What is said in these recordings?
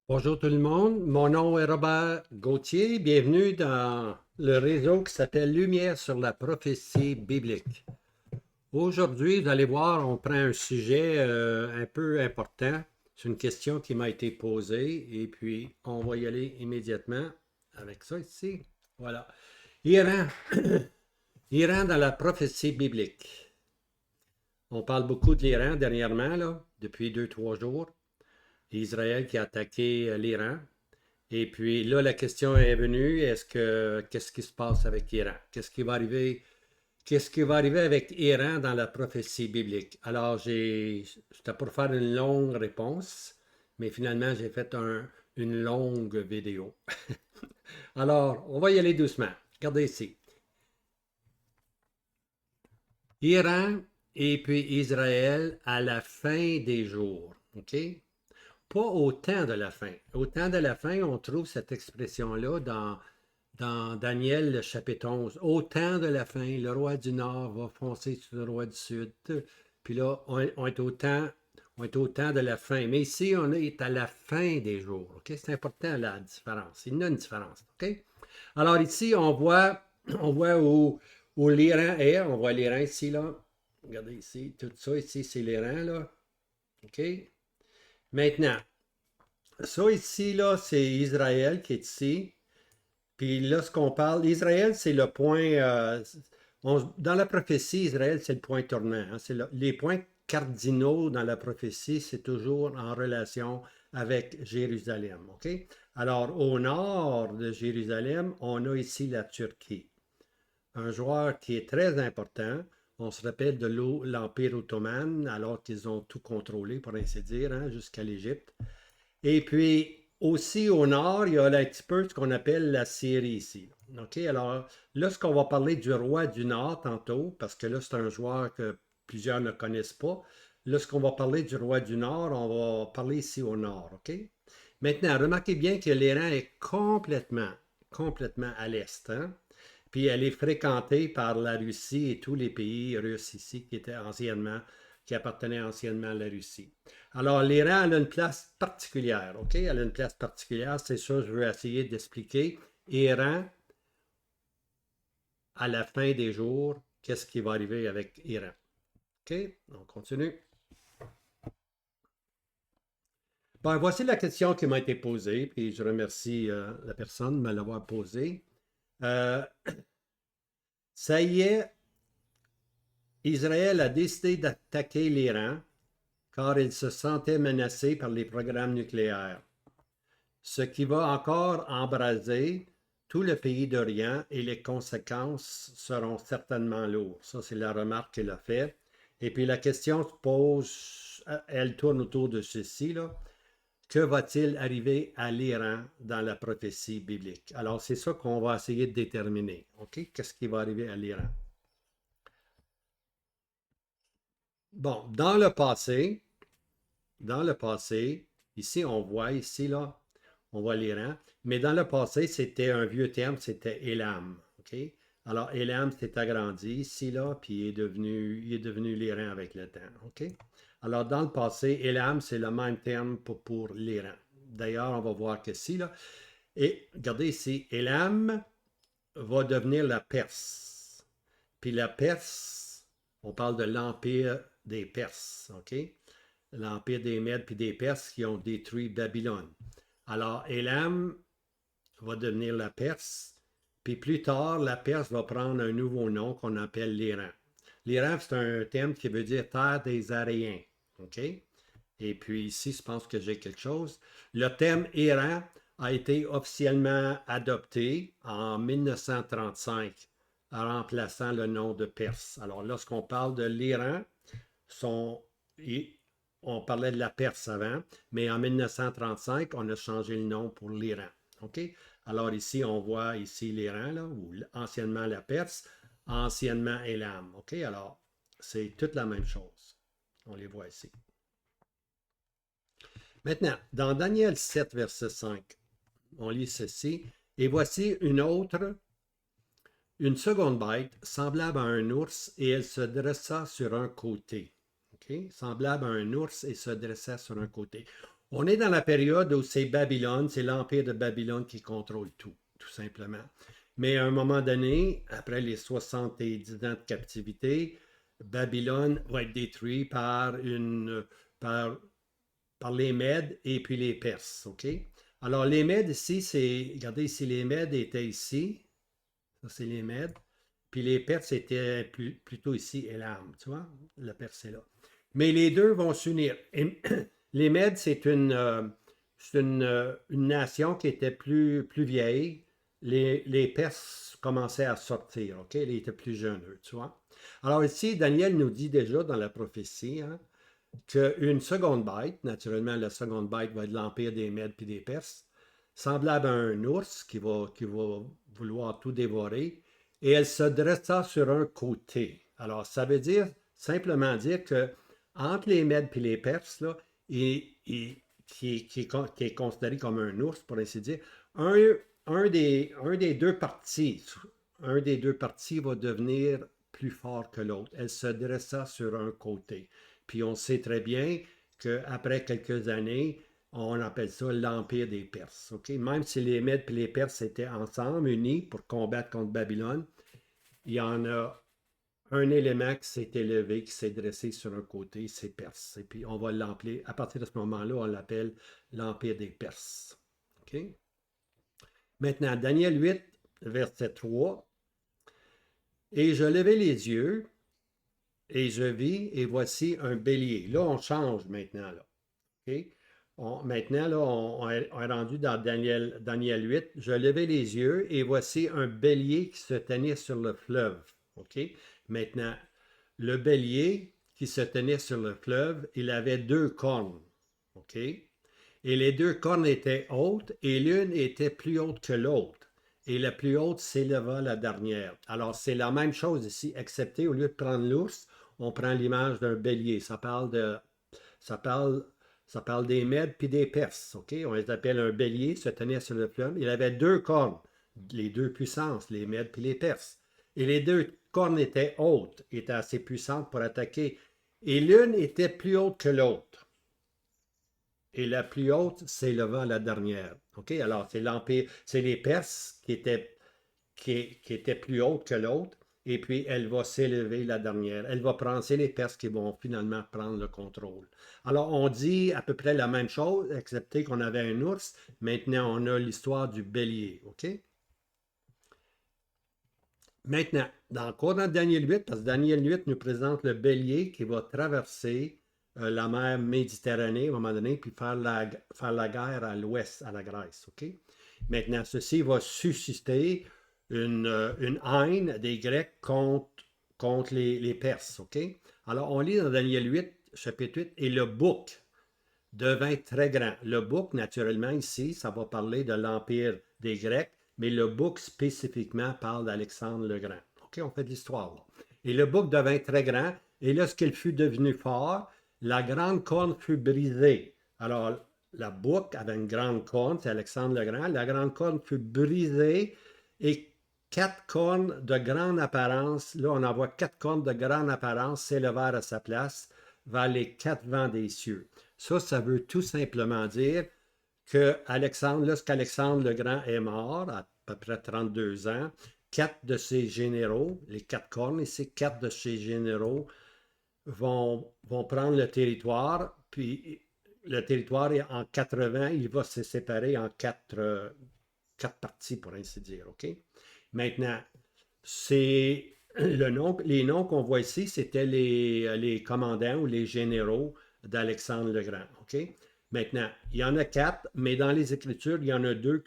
Bonjour tout le monde, mon nom est Robert Gauthier. Bienvenue dans le réseau qui s'appelle Lumière sur la prophétie biblique. Aujourd'hui, vous allez voir, on prend un sujet un peu important. C'est une question qui m'a été posée et puis on va y aller immédiatement avec ça ici. Voilà. Iran. Iran dans la prophétie biblique. On parle beaucoup de l'Iran dernièrement, là, depuis 2, 3 jours. Israël qui a attaqué l'Iran. Et puis là, la question est venue, qu'est-ce qui se passe avec Iran? Qu'est-ce qui va arriver avec Iran dans la prophétie biblique? Alors, c'était pour faire une longue réponse, mais finalement, j'ai fait une longue vidéo. Alors, on va y aller doucement. Regardez ici. Iran et puis Israël à la fin des jours. OK? Pas au temps de la fin. Au temps de la fin, on trouve cette expression-là dans Daniel, le chapitre 11. Au temps de la fin, le roi du Nord va foncer sur le roi du Sud. Puis là, on est au temps de la fin. Mais ici, on est à la fin des jours. OK? C'est important la différence. Il y a une différence. OK? Alors ici, on voit où l'Iran est. On voit l'Iran ici, là. Regardez ici. Tout ça ici, c'est l'Iran, là. OK? Maintenant, ça ici, là, c'est Israël qui est ici. Puis là, ce qu'on parle, Israël, c'est le point. Dans la prophétie, Israël, c'est le point tournant. Hein. Les points cardinaux dans la prophétie, c'est toujours en relation avec Jérusalem. OK? Alors, au nord de Jérusalem, on a ici la Turquie. Un joueur qui est très important. On se rappelle de l'Empire ottoman, alors qu'ils ont tout contrôlé, pour ainsi dire, hein, jusqu'à l'Égypte. Et puis, aussi au nord, il y a un petit peu ce qu'on appelle la Syrie ici. OK? Alors, là, ce qu'on va parler du roi du Nord tantôt, parce que là, c'est un joueur que plusieurs ne connaissent pas. Là, ce qu'on va parler du roi du Nord, on va parler ici au nord. OK? Maintenant, remarquez bien que l'Iran est complètement à l'est. Hein? Puis elle est fréquentée par la Russie et tous les pays russes ici qui appartenaient anciennement à la Russie. Alors l'Iran a une place particulière, OK? Elle a une place particulière, c'est ça que je veux essayer d'expliquer. Iran, à la fin des jours, qu'est-ce qui va arriver avec Iran? OK? On continue. Bon, voici la question qui m'a été posée, puis je remercie la personne de me l'avoir posée. Euh, ça y est, Israël a décidé d'attaquer l'Iran car il se sentait menacé par les programmes nucléaires, ce qui va encore embraser tout le pays d'Orient et les conséquences seront certainement lourdes. Ça, c'est la remarque qu'il a faite. Et puis la question se pose, elle tourne autour de ceci, là. Que va-t-il arriver à l'Iran dans la prophétie biblique? Alors, c'est ça qu'on va essayer de déterminer. OK? Qu'est-ce qui va arriver à l'Iran? Bon, dans le passé, ici, on voit, ici, là, on voit l'Iran, mais dans le passé, c'était un vieux terme, c'était Elam. OK? Alors, Elam s'est agrandi ici, là, puis il est devenu l'Iran avec le temps. OK? Alors, dans le passé, Elam, c'est le même terme pour l'Iran. D'ailleurs, on va voir que si, là, et regardez ici, Elam va devenir la Perse. Puis la Perse, on parle de l'Empire des Perses. OK? L'Empire des Mèdes puis des Perses qui ont détruit Babylone. Alors, Élam va devenir la Perse, puis plus tard, la Perse va prendre un nouveau nom qu'on appelle l'Iran. L'Iran, c'est un terme qui veut dire terre des Aréens. OK? Et puis ici, je pense que j'ai quelque chose. Le terme Iran a été officiellement adopté en 1935 en remplaçant le nom de Perse. Alors, lorsqu'on parle de l'Iran, son, on parlait de la Perse avant, mais en 1935, on a changé le nom pour l'Iran. OK? Alors ici, on voit ici l'Iran, là, ou anciennement la Perse, anciennement Elam. OK? Alors, c'est toute la même chose. On les voit ici. Maintenant, dans Daniel 7, verset 5, on lit ceci. Et voici une seconde bête, semblable à un ours, et elle se dressa sur un côté. Okay? Semblable à un ours et se dressa sur un côté. On est dans la période où c'est Babylone, c'est l'Empire de Babylone qui contrôle tout, tout simplement. Mais à un moment donné, après les 70 ans de captivité, Babylone va être détruit par, par les Mèdes et puis les Perses. OK? Alors, les Mèdes ici, c'est. Regardez ici, les Mèdes étaient ici. Ça, c'est les Mèdes. Puis les Perses étaient plutôt ici, Elam. Tu vois? Le Perse est là. Mais les deux vont s'unir. Les Mèdes, c'est une nation qui était plus vieille. Les Perses commençaient à sortir, OK? Ils étaient plus jeunes, eux, tu vois? Alors ici, Daniel nous dit déjà dans la prophétie hein, qu'une seconde bête, naturellement, la seconde bête va être l'Empire des Mèdes puis des Perses, semblable à un ours qui va vouloir tout dévorer, et elle se dressa sur un côté. Alors, ça veut dire, simplement dire que entre les Mèdes et les Perses, là, qui est considéré comme un ours, pour ainsi dire, un, un des deux partis, un des deux partis va devenir plus fort que l'autre. Elle se dressa sur un côté. Puis on sait très bien qu'après quelques années, on appelle ça l'Empire des Perses. Okay? Même si les Mèdes et les Perses étaient ensemble, unis pour combattre contre Babylone, il y en a un élément qui s'est élevé, qui s'est dressé sur un côté, c'est Perse. Et puis on va l'appeler, à partir de ce moment-là, on l'appelle l'Empire des Perses. Okay? Maintenant, Daniel 8, verset 3. Et je levai les yeux, et je vis, et voici un bélier. Là, on change maintenant. Là. Okay? Maintenant, là, on est rendu dans Daniel 8. Je levai les yeux, et voici un bélier qui se tenait sur le fleuve. Okay? Maintenant, le bélier qui se tenait sur le fleuve, il avait deux cornes. OK? Et les deux cornes étaient hautes, et l'une était plus haute que l'autre. Et la plus haute s'éleva la dernière. Alors, c'est la même chose ici, excepté au lieu de prendre l'ours, on prend l'image d'un bélier. Ça parle, ça parle des Mèdes puis des Perses. OK? On les appelle un bélier, se tenait sur le fleuve. Il avait deux cornes, les deux puissances, les Mèdes puis les Perses. Et les deux cornes étaient hautes, étaient assez puissantes pour attaquer. Et l'une était plus haute que l'autre. Et la plus haute s'éleva la dernière. OK? Alors, c'est l'Empire, c'est les Perses qui étaient plus hautes que l'autre. Et puis, elle va s'élever la dernière. Elle va prendre, c'est les Perses qui vont finalement prendre le contrôle. Alors, on dit à peu près la même chose, excepté qu'on avait un ours. Maintenant, on a l'histoire du bélier. OK? Maintenant, encore dans Daniel 8, parce que Daniel 8 nous présente le bélier qui va traverser la mer Méditerranée à un moment donné, puis faire la guerre à l'ouest, à la Grèce. OK? Maintenant, ceci va susciter une haine des Grecs contre les Perses. OK? Alors, on lit dans Daniel 8, chapitre 8, et le bouc devint très grand. Le bouc, naturellement, ici, ça va parler de l'Empire des Grecs, mais le bouc spécifiquement parle d'Alexandre le Grand. OK, on fait de l'histoire là. Et le bouc devint très grand, et lorsqu'il fut devenu fort, la grande corne fut brisée. Alors, la bouc avait une grande corne, c'est Alexandre le Grand. La grande corne fut brisée et quatre cornes de grande apparence, là on en voit quatre cornes de grande apparence s'élevèrent à sa place vers les quatre vents des cieux. Ça veut tout simplement dire que lorsqu'Alexandre le Grand est mort, à peu près 32 ans, quatre de ses généraux, les quatre cornes ici, quatre de ses généraux vont prendre le territoire, puis le territoire est en 80, il va se séparer en quatre parties, pour ainsi dire. OK? Maintenant, c'est les noms qu'on voit ici, c'était les commandants ou les généraux d'Alexandre le Grand. OK? Maintenant, il y en a quatre, mais dans les Écritures, il y en a deux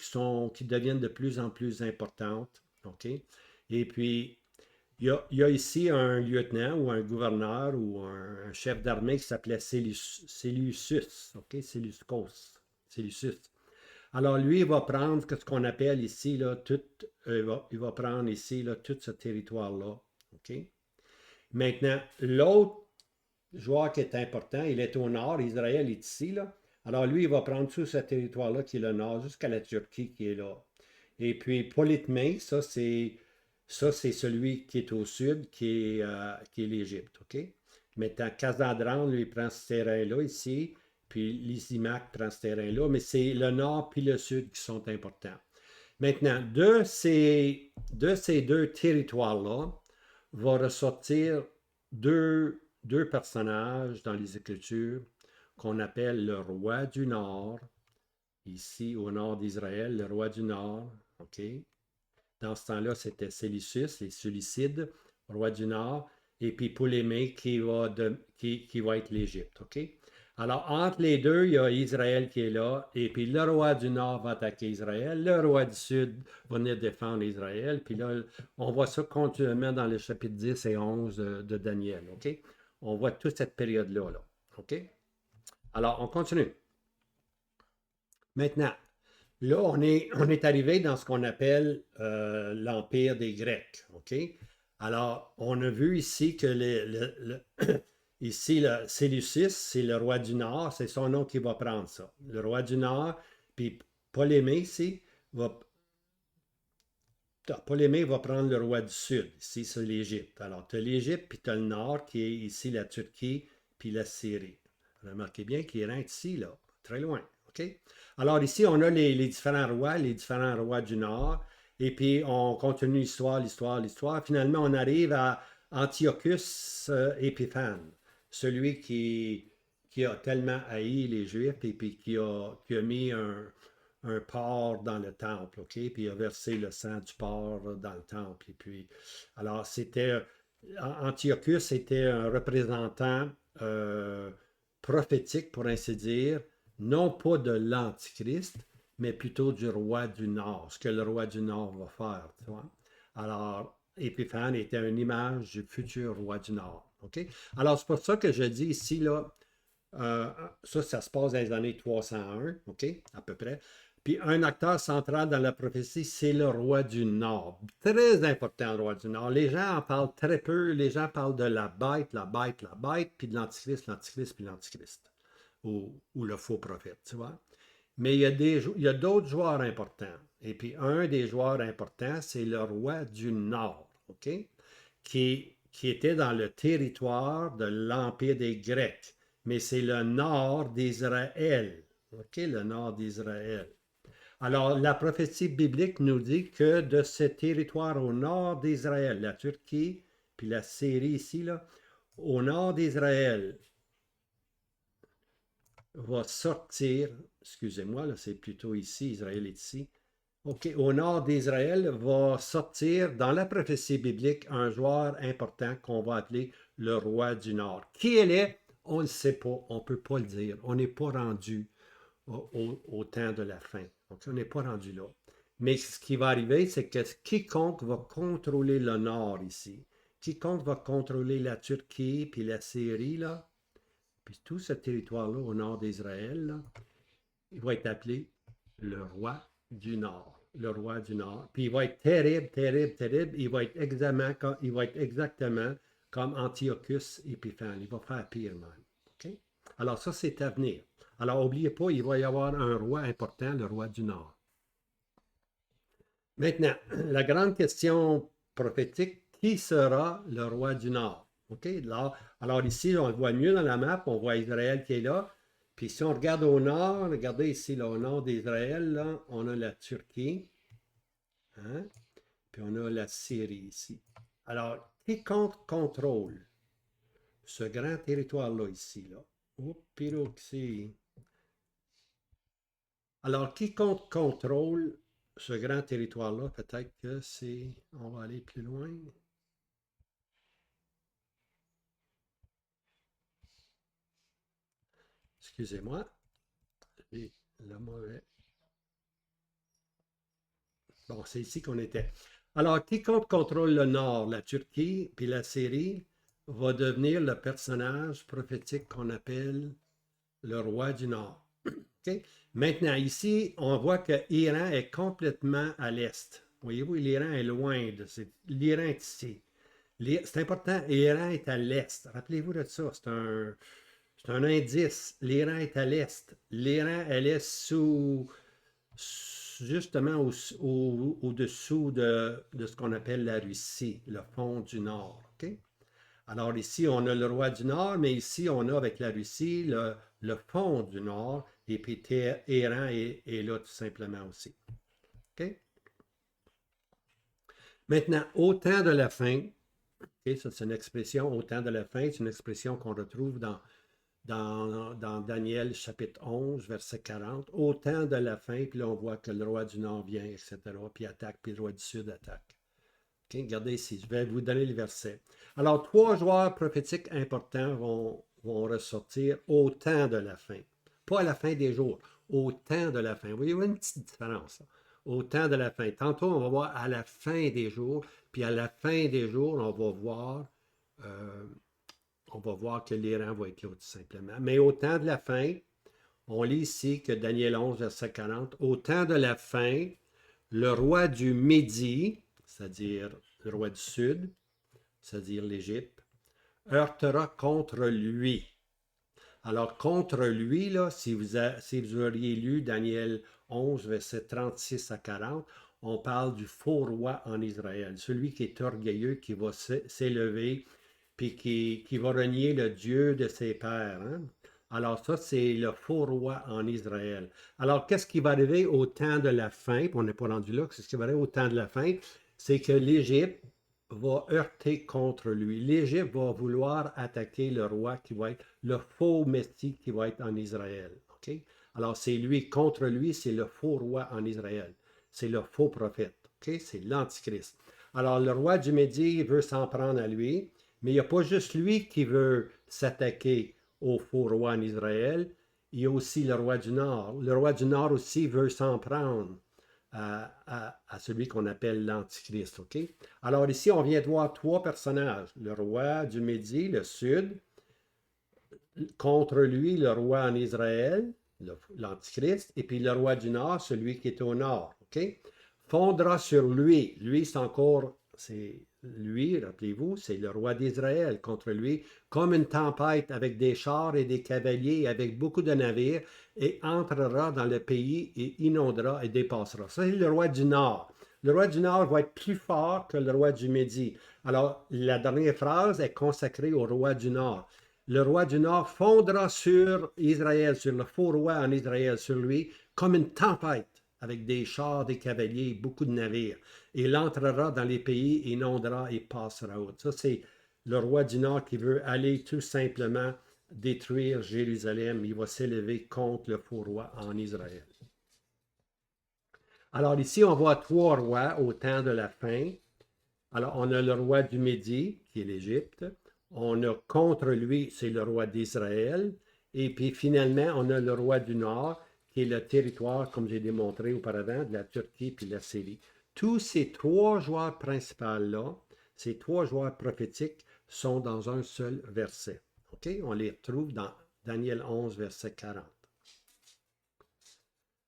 qui deviennent de plus en plus importantes. OK? Et puis, il y a ici un lieutenant ou un gouverneur ou un chef d'armée qui s'appelait Seleucus. OK? Seleucus. Alors, lui, il va prendre ce qu'on appelle ici, là, il va prendre ici, là, tout ce territoire-là. OK? Maintenant, l'autre joueur qui est important, il est au nord, Israël est ici, là. Alors, lui, il va prendre tout ce territoire-là qui est le nord, jusqu'à la Turquie qui est là. Et puis, Polytmée, ça, c'est celui qui est au sud, qui est l'Égypte. OK? Maintenant, Kazadran, lui, prend ce terrain-là, ici, puis Lysimaque prend ce terrain-là, mais c'est le nord puis le sud qui sont importants. Maintenant, de ces deux territoires-là, va ressortir deux personnages dans les Écritures qu'on appelle le roi du Nord, ici au nord d'Israël, le roi du Nord, OK? Dans ce temps-là, c'était Séleucus, les Séleucides, roi du Nord, et puis Ptolémée qui va être l'Égypte, OK? Alors, entre les deux, il y a Israël qui est là, et puis le roi du Nord va attaquer Israël, le roi du Sud va venir défendre Israël, puis là, on voit ça continuellement dans les chapitres 10 et 11 de Daniel, OK? On voit toute cette période-là, là, OK? Alors, on continue. Maintenant, là, on est arrivé dans ce qu'on appelle l'Empire des Grecs, OK? Alors, on a vu ici que ici, le Séleucus, c'est le roi du Nord, c'est son nom qui va prendre ça. Le roi du Nord, puis Ptolémée ici, Ptolémée va prendre le roi du Sud, ici c'est l'Égypte. Alors, tu as l'Égypte, puis tu as le Nord, qui est ici la Turquie, puis la Syrie. Remarquez bien qu'Iran est ici, là, très loin, OK? Alors ici, on a les différents rois du Nord, et puis on continue l'histoire. Finalement, on arrive à Antiochus Épiphane, celui qui a tellement haï les Juifs, et puis qui a mis un porc dans le temple, OK? Puis il a versé le sang du porc dans le temple. Et puis, alors, Antiochus était un représentant prophétique, pour ainsi dire, non pas de l'Antichrist, mais plutôt du roi du Nord, ce que le roi du Nord va faire, tu vois. Alors, Épiphane était une image du futur roi du Nord, OK? Alors, c'est pour ça que je dis ici, là, ça se passe dans les années 301, OK, à peu près. Puis un acteur central dans la prophétie, c'est le roi du Nord. Très important, le roi du Nord. Les gens en parlent très peu. Les gens parlent de la bête, puis de l'antichrist, puis l'antichrist. Ou le faux prophète, tu vois. Mais il y a d'autres joueurs importants. Et puis un des joueurs importants, c'est le roi du Nord, OK, qui était dans le territoire de l'Empire des Grecs. Mais c'est le nord d'Israël. OK, le nord d'Israël. Alors, la prophétie biblique nous dit que de ce territoire au nord d'Israël, la Turquie, puis la Syrie ici, là, au nord d'Israël, va sortir, excusez-moi, là, c'est plutôt ici, Israël est ici. OK, au nord d'Israël va sortir dans la prophétie biblique un joueur important qu'on va appeler le roi du Nord. Qui elle est? On ne le sait pas, on ne peut pas le dire. On n'est pas rendu au temps de la fin. Donc, on n'est pas rendu là. Mais ce qui va arriver, c'est que quiconque va contrôler le Nord ici, quiconque va contrôler la Turquie puis la Syrie, là, puis tout ce territoire-là au nord d'Israël, il va être appelé le roi du Nord. Le roi du Nord. Puis il va être terrible, terrible, terrible. Il va être exactement comme Antiochus Épiphane. Il va faire pire même. OK? Alors ça, c'est à venir. Alors n'oubliez pas, il va y avoir un roi important, le roi du Nord. Maintenant, la grande question prophétique, qui sera le roi du Nord? OK? Alors ici, on le voit mieux dans la map, on voit Israël qui est là. Puis si on regarde au nord, regardez ici, là, au nord d'Israël, là, on a la Turquie, hein? Puis on a la Syrie ici. Alors, quiconque contrôle ce grand territoire-là ici, là, alors, quiconque contrôle ce grand territoire-là, peut-être que c'est... On va aller plus loin. Excusez-moi. J'ai le mauvais. Bon, c'est ici qu'on était. Alors, quiconque contrôle le nord, la Turquie, puis la Syrie, va devenir le personnage prophétique qu'on appelle le roi du Nord. OK? Maintenant, ici, on voit que l'Iran est complètement à l'est. Voyez-vous, l'Iran est loin de... L'Iran est ici. C'est important, l'Iran est à l'est. Rappelez-vous de ça, c'est un indice. L'Iran est à l'est. L'Iran, elle est justement au-dessous de ce qu'on appelle la Russie, le fond du Nord. OK? Alors ici, on a le roi du Nord, mais ici, on a avec la Russie le fond du nord, et puis Téhéran est là tout simplement aussi. OK? Maintenant, au temps de la fin, okay, ça c'est une expression, au temps de la fin, c'est une expression qu'on retrouve dans Daniel chapitre 11, verset 40. Au temps de la fin, puis là on voit que le roi du nord vient, etc., puis attaque, puis le roi du sud attaque. Okay, regardez ici, je vais vous donner le verset. Alors, trois joueurs prophétiques importants vont ressortir au temps de la fin. Pas à la fin des jours, au temps de la fin. Vous voyez, il y a une petite différence. Là. Au temps de la fin. Tantôt, on va voir à la fin des jours, puis à la fin des jours, euh, on va voir que l'Iran va être là tout simplement. Mais au temps de la fin, on lit ici que Daniel 11, verset 40, au temps de la fin, le roi du Midi, c'est-à-dire le roi du Sud, c'est-à-dire l'Égypte, heurtera contre lui. Alors, contre lui, là, si vous auriez lu Daniel 11, verset 36 à 40, on parle du faux roi en Israël, celui qui est orgueilleux, qui va s'élever, puis qui va renier le Dieu de ses pères. Hein? Alors ça, c'est le faux roi en Israël. Alors, qu'est-ce qui va arriver au temps de la fin? Puis on n'est pas rendu là, c'est ce qui va arriver au temps de la fin, c'est que l'Égypte va heurter contre lui. L'Égypte va vouloir attaquer le roi qui va être le faux Messie qui va être en Israël. Okay? Alors, c'est lui, contre lui, c'est le faux roi en Israël. C'est le faux prophète. Okay? C'est l'Antichrist. Alors, le roi du Médie veut s'en prendre à lui, mais il n'y a pas juste lui qui veut s'attaquer au faux roi en Israël, il y a aussi le roi du Nord. Le roi du Nord aussi veut s'en prendre à celui qu'on appelle l'Antichrist. Okay? Alors ici, on vient de voir trois personnages. Le roi du Midi, le Sud, contre lui, le roi en Israël, l'Antichrist, et puis le roi du Nord, celui qui est au Nord. Okay? Fondra sur lui. Lui, c'est lui, rappelez-vous, c'est le roi d'Israël contre lui, comme une tempête avec des chars et des cavaliers, avec beaucoup de navires, et entrera dans le pays et inondera et dépassera. Ça, c'est le roi du Nord. Le roi du Nord va être plus fort que le roi du Midi. Alors, la dernière phrase est consacrée au roi du Nord. Le roi du Nord fondra sur Israël, sur le faux roi en Israël, sur lui, comme une tempête, avec des chars, des cavaliers, beaucoup de navires. Et il entrera dans les pays, inondera et passera outre. Ça, c'est le roi du Nord qui veut aller tout simplement détruire Jérusalem. Il va s'élever contre le faux roi en Israël. Alors ici, on voit trois rois au temps de la fin. Alors, on a le roi du Midi, qui est l'Égypte. On a contre lui, c'est le roi d'Israël. Et puis finalement, on a le roi du Nord, qui est le territoire, comme j'ai démontré auparavant, de la Turquie puis de la Syrie. Tous ces trois joueurs principaux-là, ces trois joueurs prophétiques, sont dans un seul verset. Okay? On les retrouve dans Daniel 11, verset 40.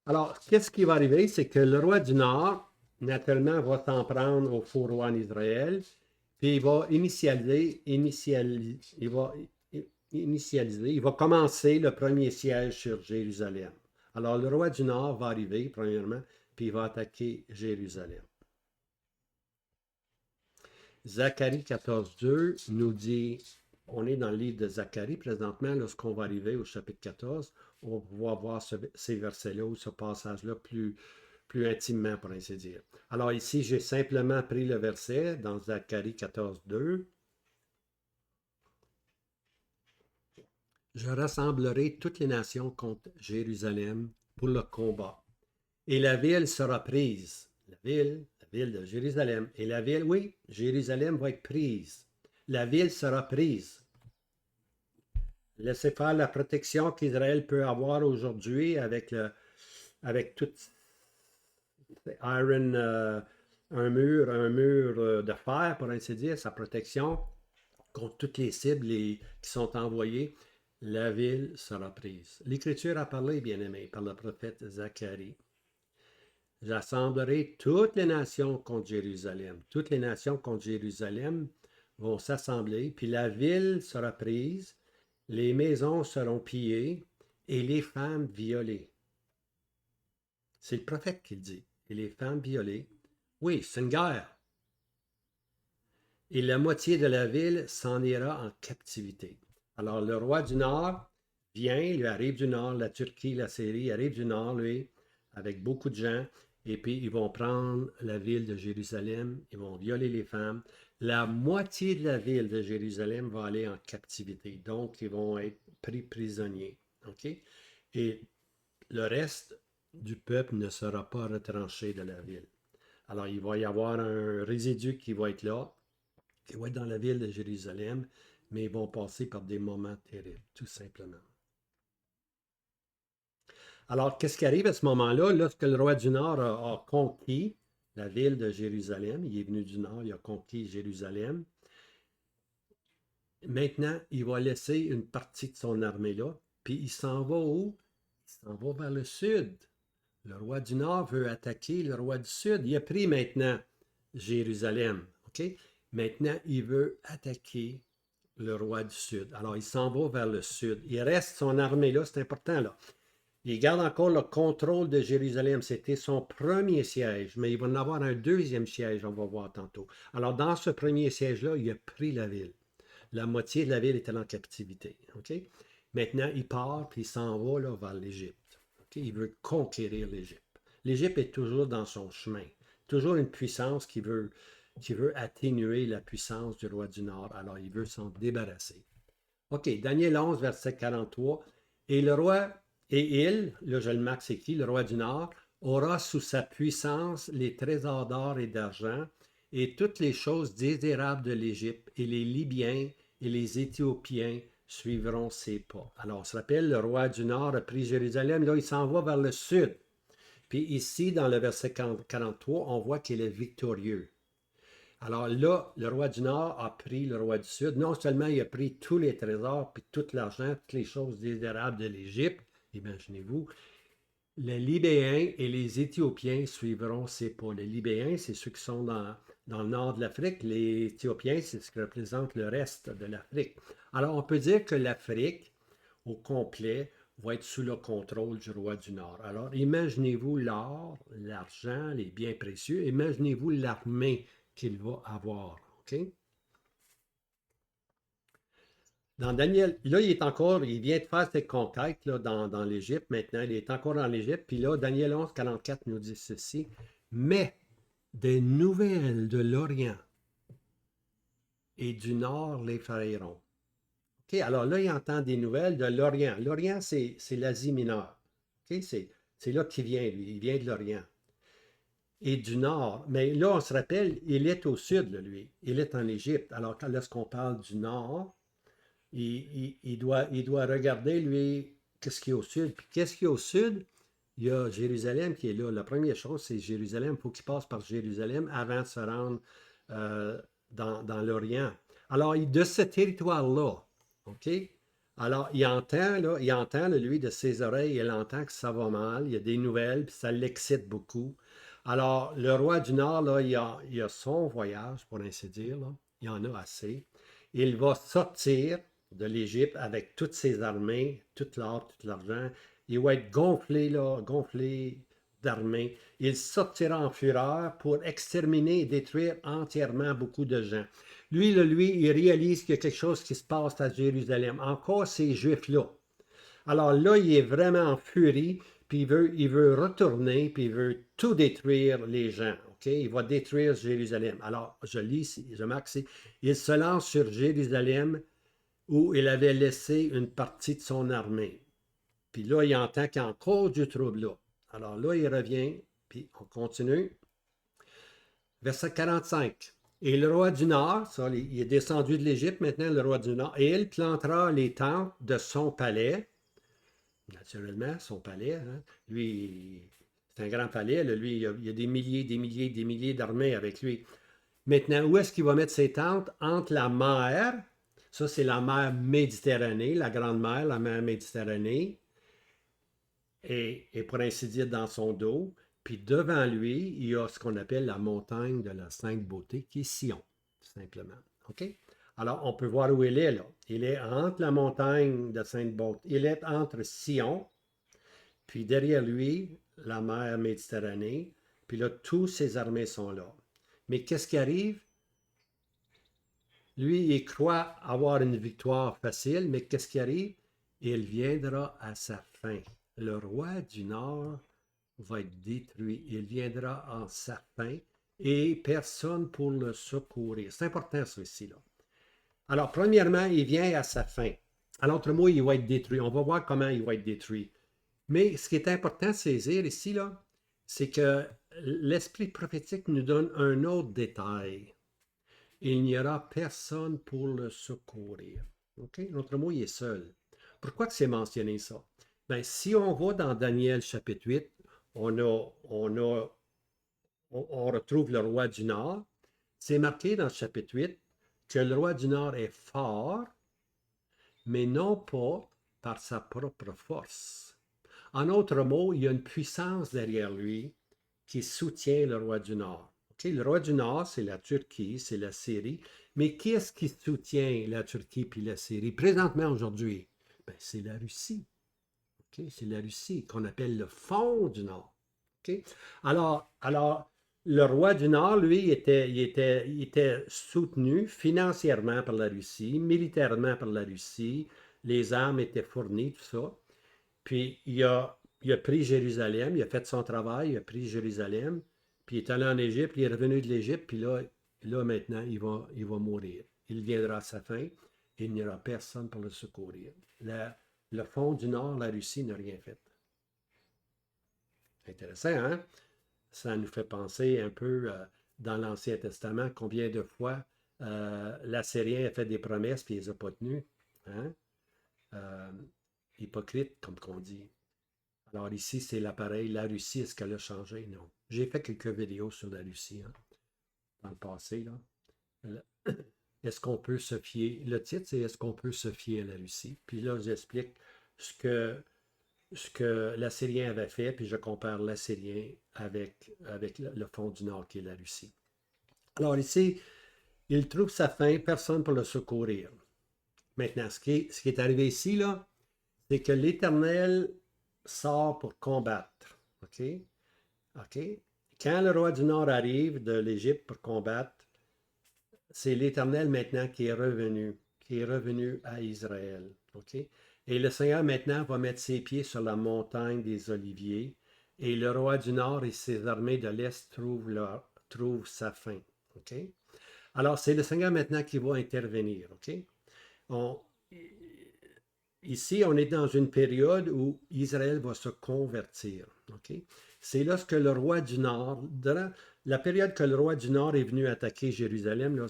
Alors, qu'est-ce qui va arriver? C'est que le roi du Nord, naturellement, va s'en prendre au faux roi en Israël, puis il va il va commencer le premier siège sur Jérusalem. Alors, le roi du Nord va arriver, premièrement, puis il va attaquer Jérusalem. Zacharie 14.2 nous dit, on est dans le livre de Zacharie présentement, lorsqu'on va arriver au chapitre 14, on va pouvoir voir ces versets-là ou ce passage-là plus intimement, pour ainsi dire. Alors ici, j'ai simplement pris le verset dans Zacharie 14.2. Je rassemblerai toutes les nations contre Jérusalem pour le combat. Et la ville sera prise. La ville de Jérusalem. Et la ville, oui, Jérusalem va être prise. La ville sera prise. Laissez faire la protection qu'Israël peut avoir aujourd'hui avec tout iron, un mur de fer, pour ainsi dire, sa protection contre toutes les cibles qui sont envoyées. La ville sera prise. L'Écriture a parlé, bien aimé, par le prophète Zacharie. J'assemblerai toutes les nations contre Jérusalem. Toutes les nations contre Jérusalem vont s'assembler, puis la ville sera prise, les maisons seront pillées et les femmes violées. C'est le prophète qui le dit. Et les femmes violées. Oui, c'est une guerre. Et la moitié de la ville s'en ira en captivité. Alors le roi du Nord vient, lui arrive du nord, la Turquie, la Syrie, il arrive du nord, lui, avec beaucoup de gens, et puis ils vont prendre la ville de Jérusalem, ils vont violer les femmes. La moitié de la ville de Jérusalem va aller en captivité, donc ils vont être pris prisonniers. OK? Et le reste du peuple ne sera pas retranché de la ville. Alors, il va y avoir un résidu qui va être là, qui va être dans la ville de Jérusalem, mais ils vont passer par des moments terribles, tout simplement. Alors, qu'est-ce qui arrive à ce moment-là, lorsque le roi du Nord a conquis la ville de Jérusalem, il est venu du Nord, il a conquis Jérusalem. Maintenant, il va laisser une partie de son armée là, puis il s'en va où? Il s'en va vers le sud. Le roi du Nord veut attaquer le roi du Sud. Il a pris maintenant Jérusalem. OK? Maintenant, il veut attaquer le roi du Sud. Alors, il s'en va vers le Sud. Il reste son armée là, c'est important là. Il garde encore le contrôle de Jérusalem. C'était son premier siège, mais il va en avoir un deuxième siège, on va voir tantôt. Alors, dans ce premier siège-là, il a pris la ville. La moitié de la ville était en captivité. OK? Maintenant, il part, puis il s'en va là, vers l'Égypte. OK? Il veut conquérir l'Égypte. L'Égypte est toujours dans son chemin. Toujours une puissance qui veut atténuer la puissance du roi du Nord. Alors, il veut s'en débarrasser. OK, Daniel 11, verset 43. Et le roi, et il, là je le marque, c'est qui? Le roi du Nord, aura sous sa puissance les trésors d'or et d'argent et toutes les choses désérables de l'Égypte, et les Libyens et les Éthiopiens suivront ses pas. Alors, on se rappelle, le roi du Nord a pris Jérusalem, là, il s'en va vers le sud. Puis ici, dans le verset 43, on voit qu'il est victorieux. Alors là, le roi du Nord a pris le roi du Sud. Non seulement il a pris tous les trésors, puis tout l'argent, toutes les choses désérables de l'Égypte, imaginez-vous, les Libéens et les Éthiopiens suivront ses pas. Les Libéens, c'est ceux qui sont dans le nord de l'Afrique. Les Éthiopiens, c'est ce qui représente le reste de l'Afrique. Alors, on peut dire que l'Afrique, au complet, va être sous le contrôle du roi du Nord. Alors, imaginez-vous l'or, l'argent, les biens précieux. Imaginez-vous l'armée qu'il va avoir. OK? Dans Daniel, là, il vient de faire cette conquête là, dans l'Égypte maintenant. Il est encore dans l'Égypte. Puis là, Daniel 11, 44 nous dit ceci. Mais des nouvelles de l'Orient et du Nord les frayeront. OK, alors là, il entend des nouvelles de l'Orient. L'Orient, c'est l'Asie mineure. OK, c'est là qu'il vient, lui. Il vient de l'Orient. Et du Nord. Mais là, on se rappelle, il est au sud, là, lui. Il est en Égypte. Alors, lorsqu'on parle du Nord, il doit regarder, lui, qu'est-ce qu'il y a au sud. Puis qu'est-ce qu'il y a au sud? Il y a Jérusalem qui est là. La première chose, c'est Jérusalem. Il faut qu'il passe par Jérusalem avant de se rendre dans l'Orient. Alors, de ce territoire-là, OK? Alors, il entend, là, lui, de ses oreilles, il entend que ça va mal, il y a des nouvelles, puis ça l'excite beaucoup. Alors, le roi du Nord, là, il a son voyage, pour ainsi dire, là. Il en a assez. Il va sortir de l'Égypte avec toutes ses armées, tout l'or, tout l'argent. Il va être gonflé, là, gonflé d'armées. Il sortira en fureur pour exterminer et détruire entièrement beaucoup de gens. Lui, il réalise qu'il y a quelque chose qui se passe à Jérusalem. Encore ces Juifs-là. Alors là, il est vraiment en furie, puis il veut retourner, puis il veut tout détruire les gens. OK? Il va détruire Jérusalem. Alors, je marque ici, il se lance sur Jérusalem où il avait laissé une partie de son armée. Puis là, il entend qu'il y a encore du trouble là. Alors là, il revient, puis on continue. Verset 45. Et le roi du Nord, ça, il est descendu de l'Égypte maintenant, le roi du Nord, et il plantera les tentes de son palais, naturellement, son palais. Hein. Lui, c'est un grand palais. Là. Lui, il y a des milliers d'armées avec lui. Maintenant, où est-ce qu'il va mettre ses tentes? Entre la mer, ça c'est la mer Méditerranée, la grande mer, la mer Méditerranée, et pour ainsi dire dans son dos. Puis devant lui, il y a ce qu'on appelle la montagne de la Sainte Beauté, qui est Sion, simplement. OK? Alors, on peut voir où il est là. Il est entre la montagne de Sainte Beauté. Il est entre Sion, puis derrière lui, la mer Méditerranée. Puis là, tous ses armées sont là. Mais qu'est-ce qui arrive? Lui, il croit avoir une victoire facile, mais qu'est-ce qui arrive? et il viendra à sa fin. Le roi du Nord va être détruit. Il viendra à sa fin et personne pour le secourir. C'est important, ça ici, là. Alors, premièrement, il vient à sa fin. À l'autre mot, il va être détruit. On va voir comment il va être détruit. Mais ce qui est important de saisir ici, là, c'est que l'esprit prophétique nous donne un autre détail. Il n'y aura personne pour le secourir. OK? L'autre mot, il est seul. Pourquoi que c'est mentionné ça? Ben, si on va dans Daniel chapitre 8, on retrouve le roi du Nord. C'est marqué dans le chapitre 8 que le roi du Nord est fort, mais non pas par sa propre force. En autre mot, il y a une puissance derrière lui qui soutient le roi du Nord. Okay? Le roi du Nord, c'est la Turquie, c'est la Syrie. Mais qui est-ce qui soutient la Turquie puis la Syrie présentement aujourd'hui? Ben, c'est la Russie. Okay? C'est la Russie qu'on appelle le fond du Nord. Okay? Alors, le roi du Nord, lui, il était soutenu financièrement par la Russie, militairement par la Russie. Les armes étaient fournies, tout ça. Puis il a pris Jérusalem, il a fait son travail, il a pris Jérusalem, puis il est allé en Égypte, il est revenu de l'Égypte, puis là maintenant, il va mourir. Il viendra à sa fin, et il n'y aura personne pour le secourir. Le fond du Nord, la Russie n'a rien fait. Intéressant, hein? Ça nous fait penser un peu dans l'Ancien Testament, combien de fois l'Assyrien a fait des promesses, puis il ne les a pas tenues. Hein? Euh, Hypocrite, comme qu'on dit. Alors ici, c'est l'appareil. La Russie, est-ce qu'elle a changé? Non. J'ai fait quelques vidéos sur la Russie hein, dans le passé. Là. Est-ce qu'on peut se fier? Le titre, c'est Est-ce qu'on peut se fier à la Russie? Puis là, j'explique ce que l'Assyrien avait fait, puis je compare l'Assyrien avec le fond du Nord qui est la Russie. Alors ici, il trouve sa fin, personne pour le secourir. Maintenant, ce qui est arrivé ici, là, c'est que l'Éternel sort pour combattre. OK? OK? Quand le roi du Nord arrive de l'Égypte pour combattre, c'est l'Éternel maintenant qui est revenu à Israël. OK? Et le Seigneur maintenant va mettre ses pieds sur la montagne des Oliviers, et le roi du Nord et ses armées de l'Est trouvent sa fin. OK? Alors, c'est le Seigneur maintenant qui va intervenir. OK? On, Ici, on est dans une période où Israël va se convertir. Okay? C'est lorsque le roi du Nord, la période que le roi du Nord est venu attaquer Jérusalem, là,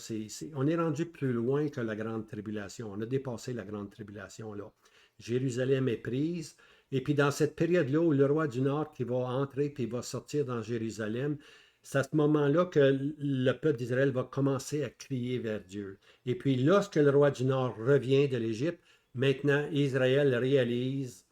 on est rendu plus loin que la grande tribulation. On a dépassé la grande tribulation. Là. Jérusalem est prise. Et puis dans cette période-là où le roi du Nord qui va entrer puis va sortir dans Jérusalem, c'est à ce moment-là que le peuple d'Israël va commencer à crier vers Dieu. Et puis lorsque le roi du Nord revient de l'Égypte, maintenant, Israël réalise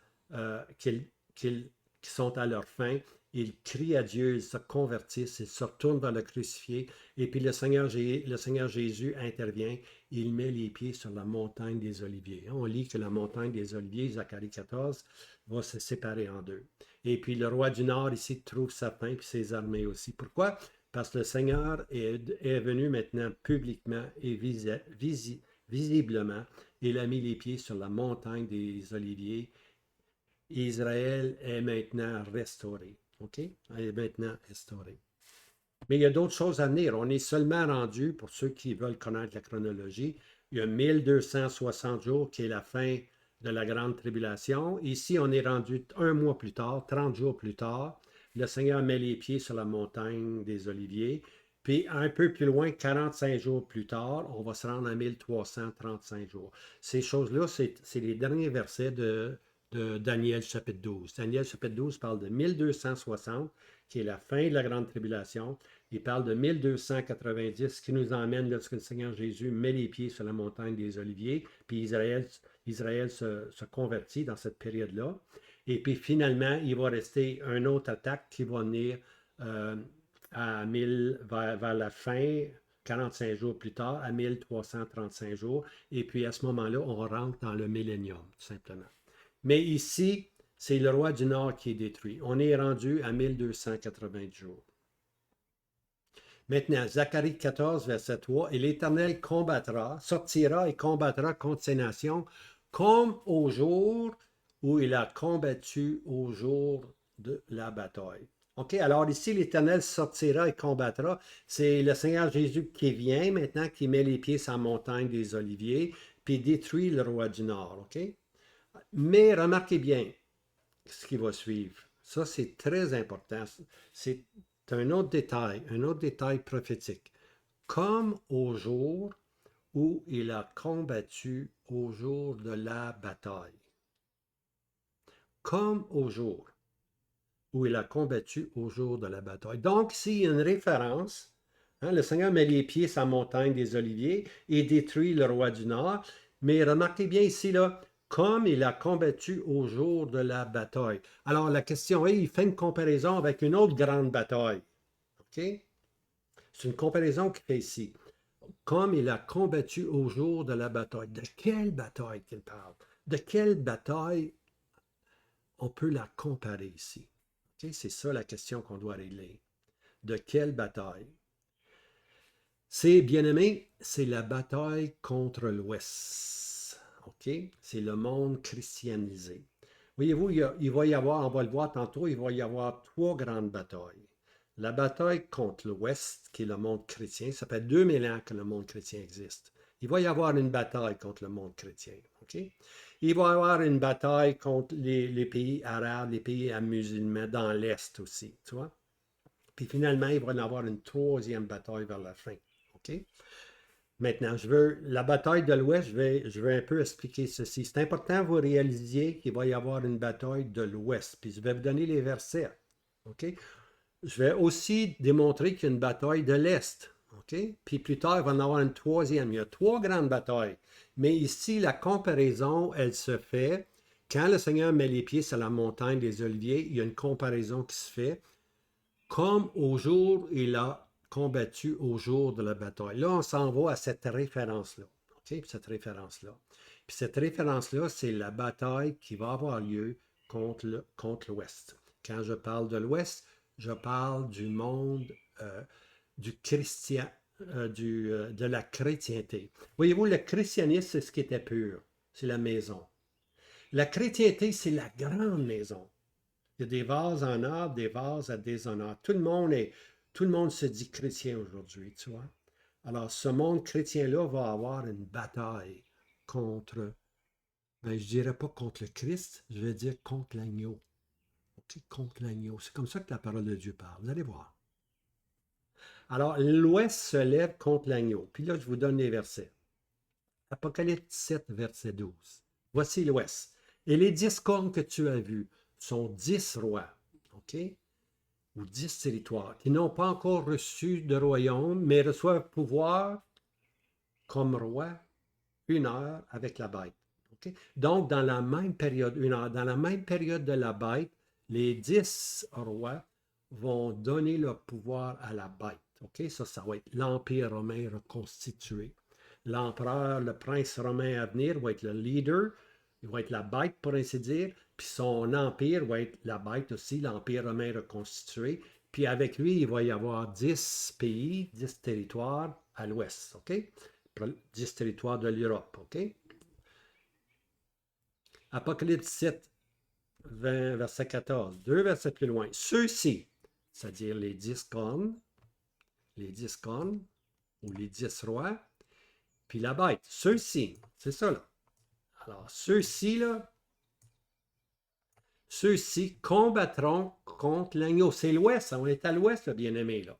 qu'ils sont à leur fin. Ils crient à Dieu, ils se convertissent, ils se retournent vers le crucifié. Et puis le Seigneur Jésus intervient. Il met les pieds sur la montagne des Oliviers. On lit que la montagne des Oliviers, Zacharie 14, va se séparer en deux. Et puis le roi du Nord ici trouve sa fin, puis ses armées aussi. Pourquoi? Parce que le Seigneur est venu maintenant publiquement et visiblement. Il a mis les pieds sur la montagne des Oliviers. Israël est maintenant restauré. OK? Elle est maintenant restaurée. Mais il y a d'autres choses à venir. On est seulement rendu, pour ceux qui veulent connaître la chronologie, il y a 1260 jours qui est la fin de la grande tribulation. Ici, on est rendu un mois plus tard, 30 jours plus tard. Le Seigneur met les pieds sur la montagne des Oliviers. Puis un peu plus loin, 45 jours plus tard, on va se rendre à 1335 jours. Ces choses-là, c'est les derniers versets de Daniel chapitre 12. Daniel chapitre 12 parle de 1260, qui est la fin de la grande tribulation. Il parle de 1290, qui nous emmène lorsque le Seigneur Jésus met les pieds sur la montagne des Oliviers, puis Israël se convertit dans cette période-là. Et puis finalement, il va rester une autre attaque qui va venir vers la fin, 45 jours plus tard, à 1335 jours. Et puis à ce moment-là, on rentre dans le millénium, tout simplement. Mais ici, c'est le roi du Nord qui est détruit. On est rendu à 1280 jours. Maintenant, Zacharie 14, verset 3, « Et l'Éternel sortira et combattra contre ces nations comme au jour où il a combattu au jour de la bataille. OK, alors ici, l'Éternel sortira et combattra. C'est le Seigneur Jésus qui vient maintenant, qui met les pieds sur la montagne des Oliviers, puis détruit le roi du Nord. OK? Mais remarquez bien ce qui va suivre. Ça, c'est très important. C'est un autre détail prophétique. Comme au jour où il a combattu au jour de la bataille. Comme au jour où il a combattu au jour de la bataille. Donc, s'il y a une référence, hein, le Seigneur met les pieds sur la montagne des Oliviers et détruit le roi du Nord. Mais remarquez bien ici, là, comme il a combattu au jour de la bataille. Alors, la question est, il fait une comparaison avec une autre grande bataille. OK? C'est une comparaison qu'il fait ici. Comme il a combattu au jour de la bataille. De quelle bataille qu'il parle? De quelle bataille on peut la comparer ici? Okay? C'est ça la question qu'on doit régler. De quelle bataille? C'est, bien aimé, c'est la bataille contre l'Ouest. OK? C'est le monde christianisé. Voyez-vous, il va y avoir, on va le voir tantôt, il va y avoir trois grandes batailles. La bataille contre l'Ouest, qui est le monde chrétien, ça fait 2000 ans que le monde chrétien existe. Il va y avoir une bataille contre le monde chrétien. OK? Il va y avoir une bataille contre les pays arabes, les pays musulmans dans l'Est aussi. Tu vois? Puis finalement, il va y avoir une troisième bataille vers la fin. OK? Maintenant, la bataille de l'Ouest, je vais un peu expliquer ceci. C'est important que vous réalisiez qu'il va y avoir une bataille de l'Ouest. Puis je vais vous donner les versets. OK? Je vais aussi démontrer qu'il y a une bataille de l'Est. OK? Puis plus tard, il va y en avoir une troisième. Il y a trois grandes batailles. Mais ici, la comparaison, elle se fait quand le Seigneur met les pieds sur la montagne des Oliviers. Il y a une comparaison qui se fait comme au jour où il a combattu au jour de la bataille. Là, on s'en va à cette référence-là. OK? Cette référence-là. Puis cette référence-là, c'est la bataille qui va avoir lieu contre l'Ouest. Quand je parle de l'Ouest, je parle du monde du chrétien, de la chrétienté. Voyez-vous, le christianisme, c'est ce qui était pur. C'est la maison. La chrétienté, c'est la grande maison. Il y a des vases en or, des vases à déshonneur. Tout le monde se dit chrétien aujourd'hui, tu vois. Alors, ce monde chrétien-là va avoir une bataille contre, ben, je dirais pas contre le Christ, je vais dire contre l'agneau. Okay, contre l'agneau. C'est comme ça que la parole de Dieu parle. Vous allez voir. Alors, l'Ouest se lève contre l'agneau. Puis là, je vous donne les versets. Apocalypse 7, verset 12. Voici l'Ouest. Et les 10 cornes que tu as vues sont 10 rois, OK? Ou 10 territoires, qui n'ont pas encore reçu de royaume, mais reçoivent pouvoir comme roi 1 heure avec la bête. OK? Donc, dans la même période, 1 heure, dans la même période de la bête, les 10 rois vont donner leur pouvoir à la bête. OK? Ça va être l'Empire romain reconstitué. L'empereur, le prince romain à venir va être le leader, il va être la bête pour ainsi dire, puis son empire va être la bête aussi, l'Empire romain reconstitué. Puis avec lui, il va y avoir 10 pays, 10 territoires à l'ouest, OK? 10 territoires de l'Europe, OK? Apocalypse 7, 20, verset 14, 2 versets plus loin. Ceux-ci, c'est-à-dire les 10 cornes, ou les 10 rois, puis la bête, ceux-ci, c'est ça là. Alors, ceux-ci là, ceux-ci combattront contre l'agneau. C'est l'Ouest, on est à l'Ouest, le bien-aimé là.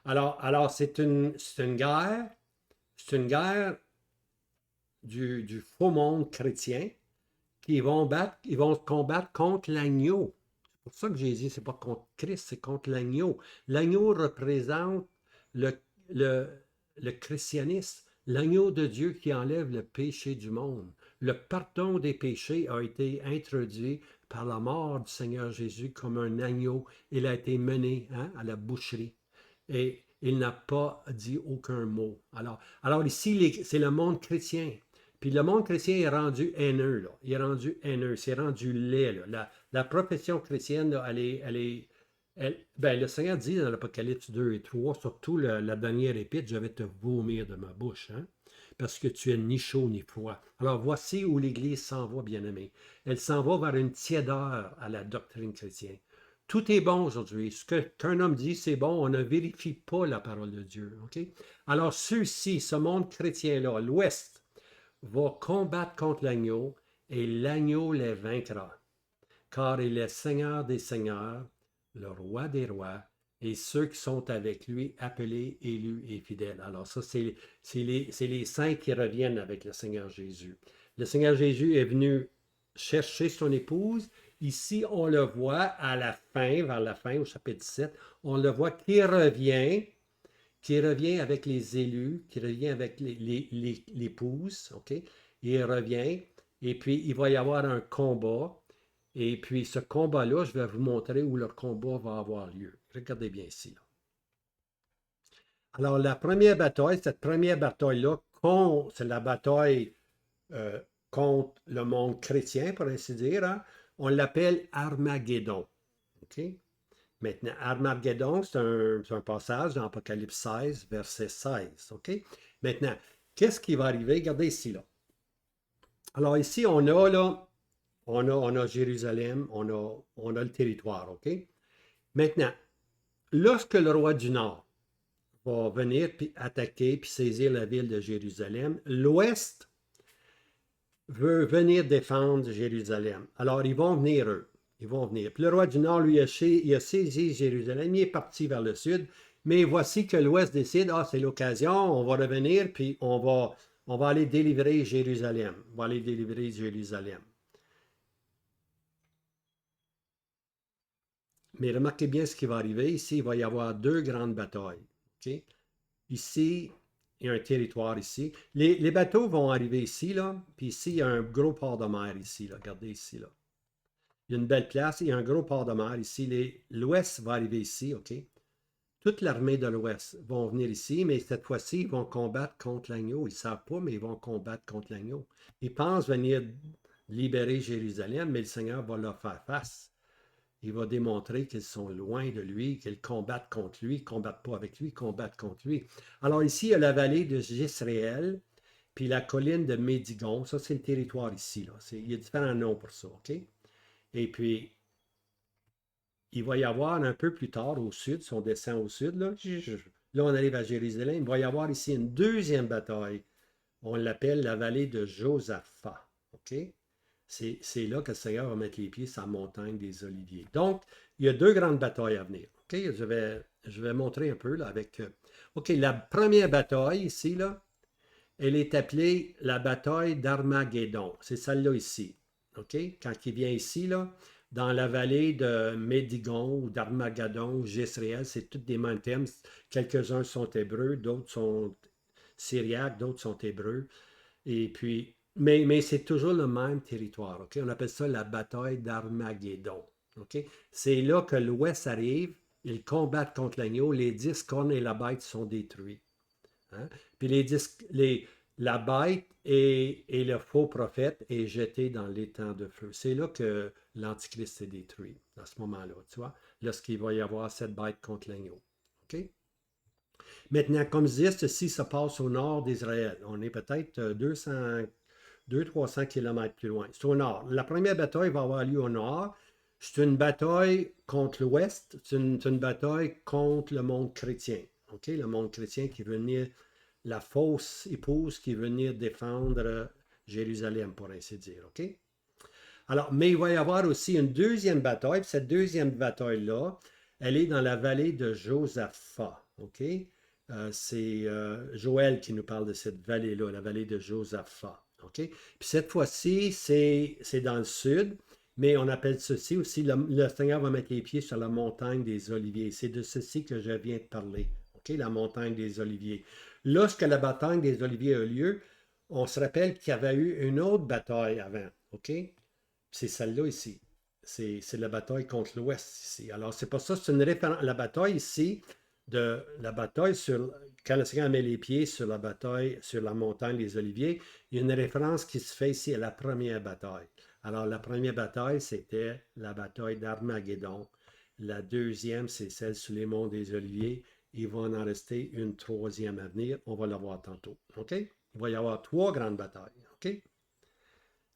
Alors c'est une guerre, du faux monde chrétien qui ils vont combattre contre l'agneau. C'est pour ça que j'ai dit, c'est pas contre Christ, c'est contre l'agneau. L'agneau représente le, le, le christianisme, l'agneau de Dieu qui enlève le péché du monde. Le pardon des péchés a été introduit par la mort du Seigneur Jésus comme un agneau. Il a été mené à la boucherie. Et il n'a pas dit aucun mot. Alors ici, c'est le monde chrétien. Puis le monde chrétien est rendu haineux, là. Il est rendu haineux, c'est rendu laid, là. La profession chrétienne, là, le Seigneur dit dans l'Apocalypse 2 et 3, surtout la dernière épître, je vais te vomir de ma bouche. Hein? parce que tu es ni chaud ni froid. Alors voici où l'Église s'en va, bien-aimé. Elle s'en va vers une tiédeur à la doctrine chrétienne. Tout est bon aujourd'hui. Ce qu'un homme dit, c'est bon. On ne vérifie pas la parole de Dieu. OK? Alors ceux-ci, ce monde chrétien-là, l'Ouest, va combattre contre l'agneau et l'agneau les vaincra. Car il est Seigneur des seigneurs, le roi des rois, et ceux qui sont avec lui, appelés, élus et fidèles. Alors ça, c'est les saints qui reviennent avec le Seigneur Jésus. Le Seigneur Jésus est venu chercher son épouse. Ici, on le voit à la fin, vers la fin, au chapitre 7, on le voit qui revient avec les élus, qui revient avec l'épouse, OK? Il revient, et puis il va y avoir un combat. Et puis, ce combat-là, je vais vous montrer où le combat va avoir lieu. Regardez bien ici. Là. Alors, la première bataille, cette première bataille-là, c'est la bataille contre le monde chrétien, pour ainsi dire. Hein? On l'appelle Armageddon. OK? Maintenant, Armageddon, c'est un passage dans Apocalypse 16, verset 16. OK? Maintenant, qu'est-ce qui va arriver? Regardez ici. Là. Alors, ici, on a là. On a Jérusalem, on a le territoire, OK? Maintenant, lorsque le roi du Nord va venir puis attaquer puis saisir la ville de Jérusalem, l'Ouest veut venir défendre Jérusalem. Alors, ils vont venir, eux. Ils vont venir. Puis le roi du Nord, lui, il a saisi Jérusalem, il est parti vers le sud, mais voici que l'Ouest décide, c'est l'occasion, on va revenir, puis on va aller délivrer Jérusalem. On va aller délivrer Jérusalem. Mais remarquez bien ce qui va arriver. Ici, il va y avoir deux grandes batailles. OK? Ici, il y a un territoire ici. Les bateaux vont arriver ici, là. Puis ici, il y a un gros port de mer ici, là. Regardez ici, là. Il y a une belle place. Il y a un gros port de mer ici. L'Ouest va arriver ici, OK? Toute l'armée de l'Ouest vont venir ici, mais cette fois-ci, ils vont combattre contre l'agneau. Ils ne savent pas, mais ils vont combattre contre l'agneau. Ils pensent venir libérer Jérusalem, mais le Seigneur va leur faire face. Il va démontrer qu'ils sont loin de lui, qu'ils combattent contre lui, ils ne combattent pas avec lui, ils combattent contre lui. Alors ici, il y a la vallée de Jésréel, puis la colline de Médigon. Ça, c'est le territoire ici. Là. Il y a différents noms pour ça, OK? Et puis, il va y avoir un peu plus tard au sud, si on descend au sud, là on arrive à Jérusalem, il va y avoir ici une deuxième bataille. On l'appelle la vallée de Josaphat, OK? C'est là que le Seigneur va mettre les pieds sur la montagne des Oliviers. Donc, il y a deux grandes batailles à venir. OK? Je vais montrer un peu là, avec. OK, la première bataille ici, là, elle est appelée la bataille d'Armageddon. C'est celle-là ici. OK? Quand il vient ici, là, dans la vallée de Médigon ou d'Armageddon ou Jésréel, c'est tous des mêmes thèmes. Quelques-uns sont hébreux, d'autres sont syriaques, d'autres sont hébreux. Et puis, mais c'est toujours le même territoire. OK? On appelle ça la bataille d'Armageddon. OK? C'est là que l'Ouest arrive, ils combattent contre l'agneau, les 10 cornes et la bête sont détruits. Hein? Puis la bête et le faux prophète est jeté dans l'étang de feu. C'est là que l'Antichrist est détruit, à ce moment-là, tu vois, lorsqu'il va y avoir cette bête contre l'agneau. OK? Maintenant, comme je disais, ceci se passe au nord d'Israël. On est peut-être 200-300 km plus loin. C'est au nord. La première bataille va avoir lieu au nord. C'est une bataille contre l'Ouest. C'est une bataille contre le monde chrétien. OK? Le monde chrétien qui veut venir, la fausse épouse qui veut venir défendre Jérusalem, pour ainsi dire. OK? Alors, mais il va y avoir aussi une deuxième bataille. Cette deuxième bataille-là, elle est dans la vallée de Josaphat. OK? C'est Joël qui nous parle de cette vallée-là, la vallée de Josaphat. OK? Puis cette fois-ci, c'est dans le sud, mais on appelle ceci aussi, le Seigneur va mettre les pieds sur la montagne des Oliviers. C'est de ceci que je viens de parler. OK? La montagne des Oliviers. Lorsque la bataille des Oliviers a lieu, on se rappelle qu'il y avait eu une autre bataille avant. OK? C'est celle-là ici. C'est la bataille contre l'Ouest ici. Alors, c'est pour ça, c'est une référence. La bataille ici, la bataille sur. Quand le Seigneur met les pieds sur la bataille, sur la montagne des Oliviers, il y a une référence qui se fait ici à la première bataille. Alors, la première bataille, c'était la bataille d'Armageddon. La deuxième, c'est celle sur les monts des Oliviers. Il va en rester une troisième à venir. On va la voir tantôt. OK? Il va y avoir 3 grandes batailles. OK?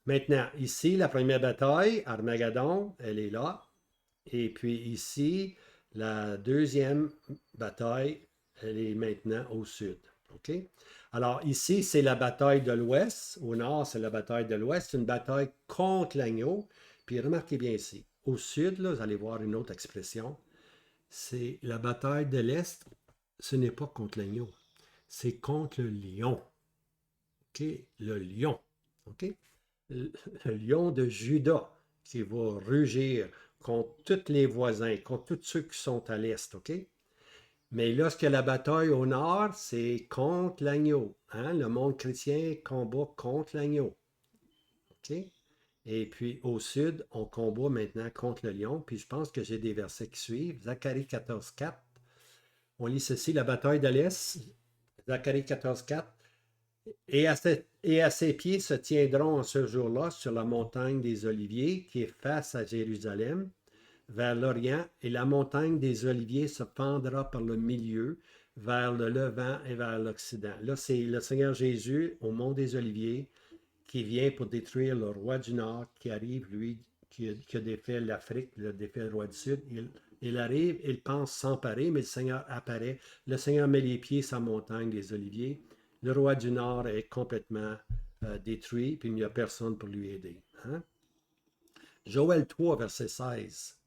Maintenant, ici, la première bataille, Armageddon, elle est là. Et puis ici, la deuxième bataille, elle est maintenant au sud. OK? Alors ici, c'est la bataille de l'ouest. Au nord, c'est la bataille de l'ouest. C'est une bataille contre l'agneau. Puis remarquez bien ici. Au sud, là, vous allez voir une autre expression. C'est la bataille de l'est. Ce n'est pas contre l'agneau. C'est contre le lion. OK? Le lion. OK? Le lion de Juda qui va rugir contre tous les voisins, contre tous ceux qui sont à l'est, OK? Mais lorsque la bataille au nord, c'est contre l'agneau. Hein? Le monde chrétien combat contre l'agneau. OK? Et puis au sud, on combat maintenant contre le lion. Puis je pense que j'ai des versets qui suivent. Zacharie 14,4. On lit ceci, la bataille de l'Est. Zacharie 14,4. Et à ses pieds se tiendront en ce jour-là sur la montagne des Oliviers qui est face à Jérusalem, vers l'Orient, et la montagne des Oliviers se pendra par le milieu, vers le Levant et vers l'Occident. Là, c'est le Seigneur Jésus au mont des Oliviers qui vient pour détruire le roi du Nord, qui arrive, lui, qui a défait l'Afrique, il a défait le roi du Sud. Il arrive, il pense s'emparer, mais le Seigneur apparaît. Le Seigneur met les pieds sur la montagne des Oliviers. Le roi du Nord est complètement détruit, puis il n'y a personne pour lui aider. Hein? Joël 3, verset 16.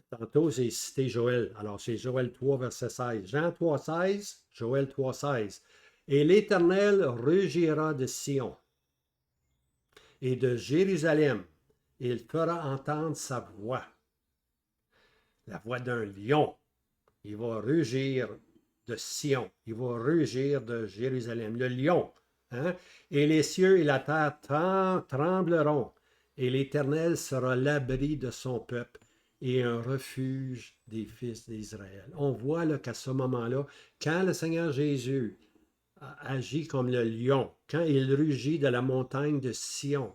Tantôt, j'ai cité Joël. Alors, c'est Joël 3, verset 16. Jean 3, 16, Joël 3, 16. Et l'Éternel rugira de Sion et de Jérusalem, et il fera entendre sa voix, la voix d'un lion. Il va rugir de Sion, il va rugir de Jérusalem, le lion. Hein? Et les cieux et la terre trembleront, et l'Éternel sera l'abri de son peuple et un refuge des fils d'Israël. On voit là, qu'à ce moment-là, quand le Seigneur Jésus agit comme le lion, quand il rugit de la montagne de Sion,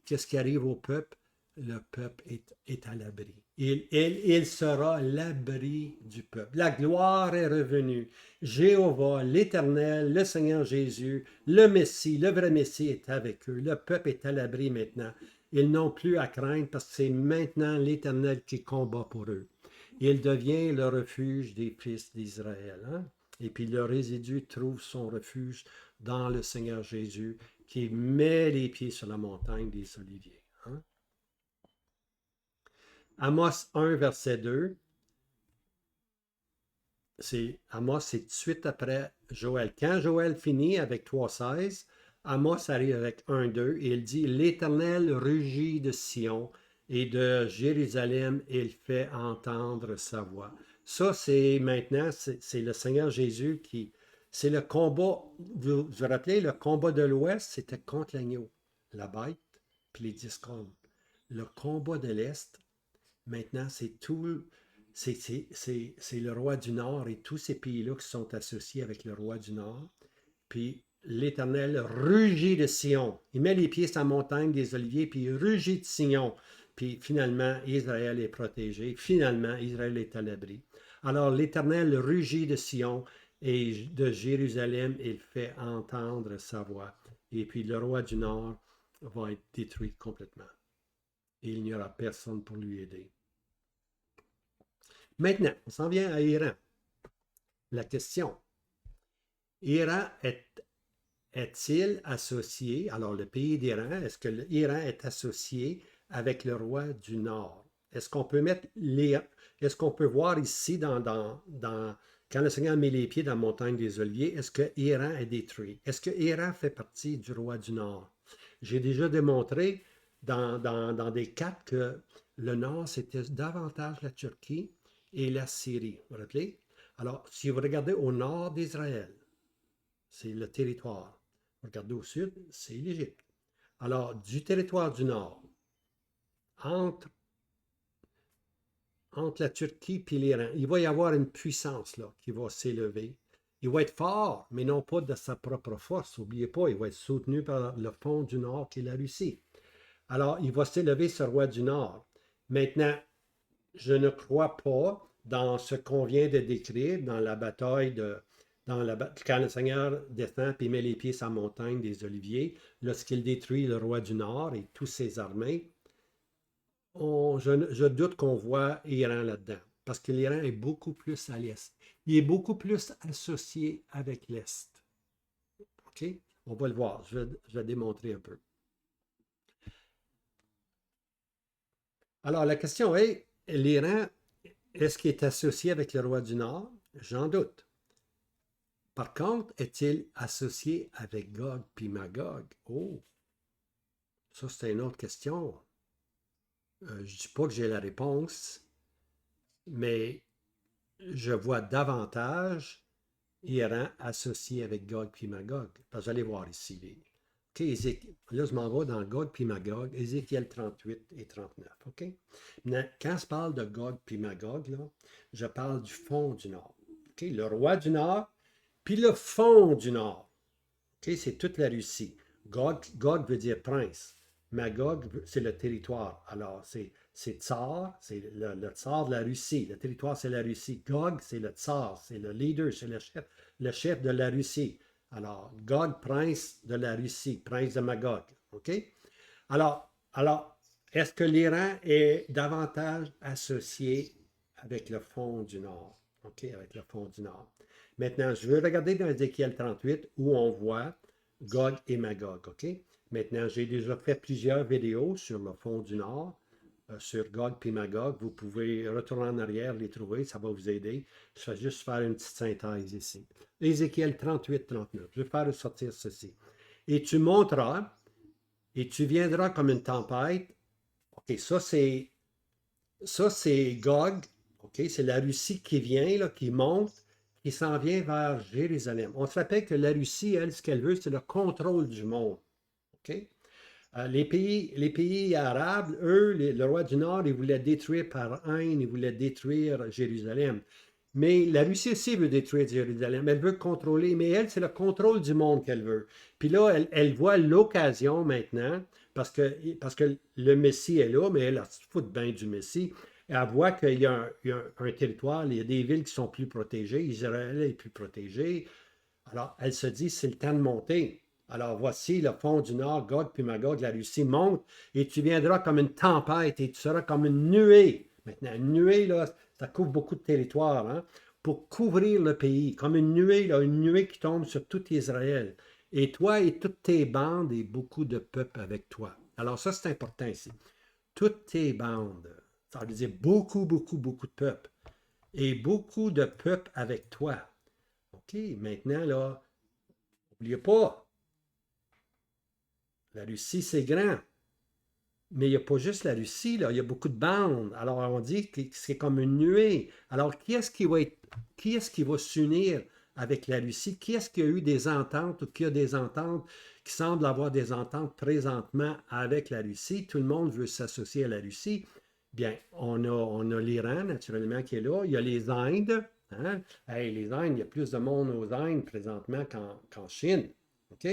qu'est-ce qui arrive au peuple? Le peuple est à l'abri. Il sera l'abri du peuple. La gloire est revenue. Jéhovah, l'Éternel, le Seigneur Jésus, le Messie, le vrai Messie est avec eux. Le peuple est à l'abri maintenant. Ils n'ont plus à craindre parce que c'est maintenant l'Éternel qui combat pour eux. Il devient le refuge des fils d'Israël. Hein? Et puis le résidu trouve son refuge dans le Seigneur Jésus qui met les pieds sur la montagne des Oliviers. Hein? Amos 1, verset 2. Amos, c'est tout de suite après Joël. Quand Joël finit avec 3,16, Amos arrive avec 1,2 et il dit « L'Éternel rugit de Sion et de Jérusalem, il fait entendre sa voix. » Ça, c'est maintenant, c'est le Seigneur Jésus qui... C'est le combat, vous vous rappelez, le combat de l'Ouest, c'était contre l'agneau, la bête, puis les 10 cornes. Le combat de l'Est, maintenant, c'est tout... C'est le roi du Nord et tous ces pays-là qui sont associés avec le roi du Nord. Puis l'Éternel rugit de Sion. Il met les pieds sur la montagne des Oliviers, puis il rugit de Sion. Puis finalement, Israël est protégé. Finalement, Israël est à l'abri. Alors l'Éternel rugit de Sion et de Jérusalem, il fait entendre sa voix. Et puis le roi du Nord va être détruit complètement. Et il n'y aura personne pour lui aider. Maintenant, on s'en vient à Iran. La question, Iran est-il associé, alors le pays d'Iran, est-ce que l'Iran est associé avec le roi du Nord? Est-ce qu'on peut est-ce qu'on peut voir ici quand le Seigneur met les pieds dans la montagne des Oliviers, est-ce que Iran est détruit? Est-ce que Iran fait partie du roi du Nord? J'ai déjà démontré dans des cartes que le Nord, c'était davantage la Turquie et la Syrie. Vous vous rappelez? Alors, si vous regardez au nord d'Israël, c'est le territoire. Vous regardez au sud, c'est l'Égypte. Alors, du territoire du nord, entre la Turquie et l'Iran, il va y avoir une puissance là, qui va s'élever. Il va être fort, mais non pas de sa propre force. N'oubliez pas, il va être soutenu par le fond du Nord qui est la Russie. Alors, il va s'élever ce roi du Nord. Maintenant, je ne crois pas dans ce qu'on vient de décrire dans la bataille quand le Seigneur descend et met les pieds sur la montagne des Oliviers, lorsqu'il détruit le roi du Nord et toutes ses armées, je doute qu'on voit Iran là-dedans, parce que l'Iran est beaucoup plus à l'Est. Il est beaucoup plus associé avec l'Est. OK? On va le voir. Je vais démontrer un peu. Alors, la question est, l'Iran, est-ce qu'il est associé avec le roi du Nord? J'en doute. Par contre, est-il associé avec Gog puis Magog? Oh, ça c'est une autre question. Je ne dis pas que j'ai la réponse, mais je vois davantage Iran associé avec Gog puis Magog. Vous allez voir ici. Là, je m'en vais dans Gog puis Magog, Ézéchiel 38 et 39. OK? Maintenant, quand je parle de Gog puis Magog, là, je parle du fond du Nord. OK? Le roi du Nord, puis le fond du Nord. OK? C'est toute la Russie. Gog veut dire prince. Magog, c'est le territoire. Alors, c'est tsar, c'est le tsar de la Russie. Le territoire, c'est la Russie. Gog, c'est le tsar, c'est le leader, c'est le chef de la Russie. Alors, Gog, prince de la Russie, prince de Magog. OK? Alors est-ce que l'Iran est davantage associé avec le fond du Nord? OK? Avec le fond du Nord. Maintenant, je veux regarder dans Ézéchiel 38 où on voit Gog et Magog. OK? Maintenant, j'ai déjà fait plusieurs vidéos sur le fond du Nord, sur Gog et Magog. Vous pouvez retourner en arrière, les trouver, ça va vous aider. Je vais juste faire une petite synthèse ici. Ézéchiel 38, 39. Je vais faire sortir ceci. Et tu monteras, et tu viendras comme une tempête. OK, ça c'est Gog. OK, c'est la Russie qui vient, là, qui monte, qui s'en vient vers Jérusalem. On se rappelle que la Russie, elle, ce qu'elle veut, c'est le contrôle du monde. OK? Les pays arabes, eux, le roi du Nord, ils voulaient détruire par haine, ils voulaient détruire Jérusalem. Mais la Russie aussi veut détruire Jérusalem. Elle veut contrôler, mais elle, c'est le contrôle du monde qu'elle veut. Puis là, elle voit l'occasion maintenant, parce que le Messie est là, mais elle se fout bien du Messie. Elle voit qu'il y a un territoire, il y a des villes qui sont plus protégées, Israël est plus protégé. Alors, elle se dit, c'est le temps de monter. Alors, voici le fond du Nord, Gog puis Magog, la Russie monte, et tu viendras comme une tempête, et tu seras comme une nuée. Maintenant, une nuée, là, ça couvre beaucoup de territoire, hein, pour couvrir le pays, comme une nuée, là, une nuée qui tombe sur tout Israël. Et toi et toutes tes bandes et beaucoup de peuples avec toi. Alors, ça, c'est important ici. Toutes tes bandes, ça veut dire beaucoup, beaucoup, beaucoup de peuples. Et beaucoup de peuples avec toi. OK, maintenant, là, n'oubliez pas, la Russie, c'est grand. Mais il n'y a pas juste la Russie, là, il y a beaucoup de bandes. Alors, on dit que c'est comme une nuée. Alors, qui est-ce qui va s'unir avec la Russie? Qui est-ce qui a eu des ententes ou qui a des ententes, qui semble avoir des ententes présentement avec la Russie? Tout le monde veut s'associer à la Russie. Bien, on a l'Iran, naturellement, qui est là. Il y a les Indes. Hein? Hey, les Indes, il y a plus de monde aux Indes présentement qu'en Chine. OK?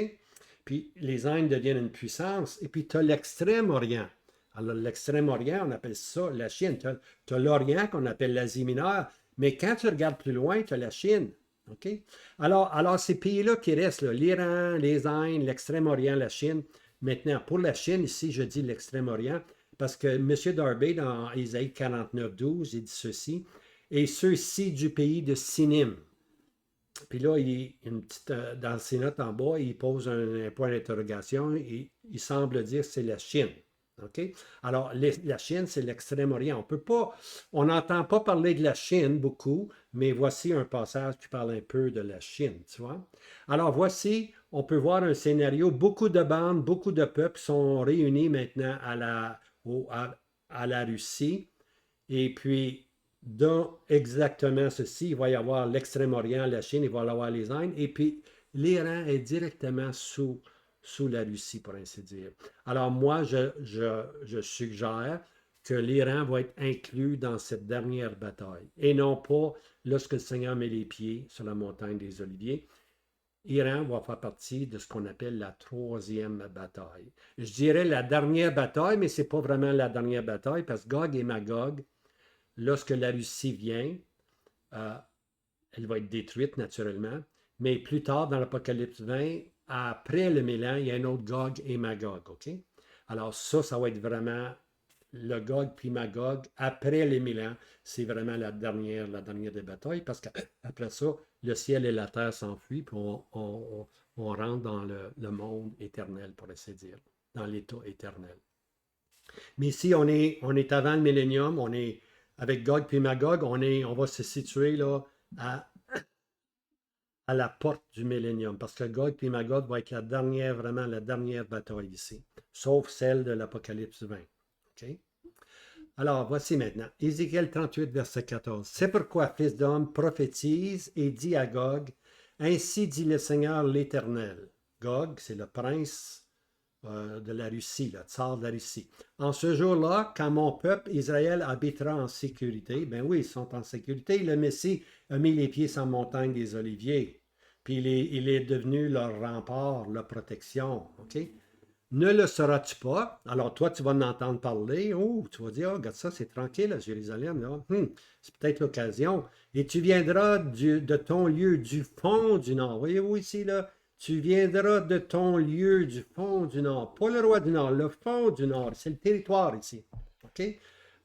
Puis les Indes deviennent une puissance. Et puis tu as l'Extrême-Orient. Alors l'Extrême-Orient, on appelle ça la Chine. Tu as l'Orient qu'on appelle l'Asie mineure. Mais quand tu regardes plus loin, tu as la Chine. OK? Alors ces pays-là qui restent, l'Iran, les Indes, l'Extrême-Orient, la Chine. Maintenant, pour la Chine, ici, je dis l'Extrême-Orient, parce que M. Darby, dans Isaïe 49, 12, il dit ceci, et ceux-ci du pays de Sinim. Puis là, dans ses notes en bas, il pose un point d'interrogation et il semble dire que c'est la Chine. OK? Alors, la Chine, c'est l'Extrême-Orient. On n'entend pas parler de la Chine beaucoup, mais voici un passage qui parle un peu de la Chine, tu vois? Alors, voici, on peut voir un scénario, beaucoup de bandes, beaucoup de peuples sont réunis maintenant à la Russie. Et puis, dans exactement ceci, il va y avoir l'Extrême-Orient, la Chine, il va y avoir les Indes, et puis l'Iran est directement sous la Russie, pour ainsi dire. Alors moi, je suggère que l'Iran va être inclus dans cette dernière bataille, et non pas lorsque le Seigneur met les pieds sur la montagne des Oliviers. L'Iran va faire partie de ce qu'on appelle la troisième bataille. Je dirais la dernière bataille, mais ce n'est pas vraiment la dernière bataille, parce que Gog et Magog, lorsque la Russie vient, elle va être détruite naturellement. Mais plus tard, dans l'Apocalypse 20, après le Milan, il y a un autre Gog et Magog, OK? Alors ça va être vraiment le Gog puis Magog. Après les 1000 ans, c'est vraiment la dernière des batailles, parce qu'après ça, le ciel et la terre s'enfuient, puis on rentre dans le monde éternel, pour ainsi dire, dans l'état éternel. Mais ici, on est avant le millénium, on est avec Gog puis Magog, on va se situer là à, à la porte du millénium, parce que Gog puis Magog va être vraiment la dernière bataille ici, sauf celle de l'Apocalypse 20. OK? Alors, voici maintenant, Ézéchiel 38, verset 14. C'est pourquoi, fils d'homme, prophétise et dit à Gog, ainsi dit le Seigneur l'Éternel. Gog, c'est le prince de la Russie, le tsar de la Russie. En ce jour-là, quand mon peuple Israël habitera en sécurité, ben oui, ils sont en sécurité, le Messie a mis les pieds sur la montagne des Oliviers, puis il est devenu leur rempart, leur protection, OK? Ne le sauras-tu pas? Alors toi, tu vas en entendre parler, oh, tu vas dire, oh, regarde ça, c'est tranquille à Jérusalem, là. C'est peut-être l'occasion. Et tu viendras de ton lieu du fond du nord. Voyez-vous ici, là? Tu viendras de ton lieu du fond du nord. Pas le roi du nord, le fond du nord. C'est le territoire ici. OK?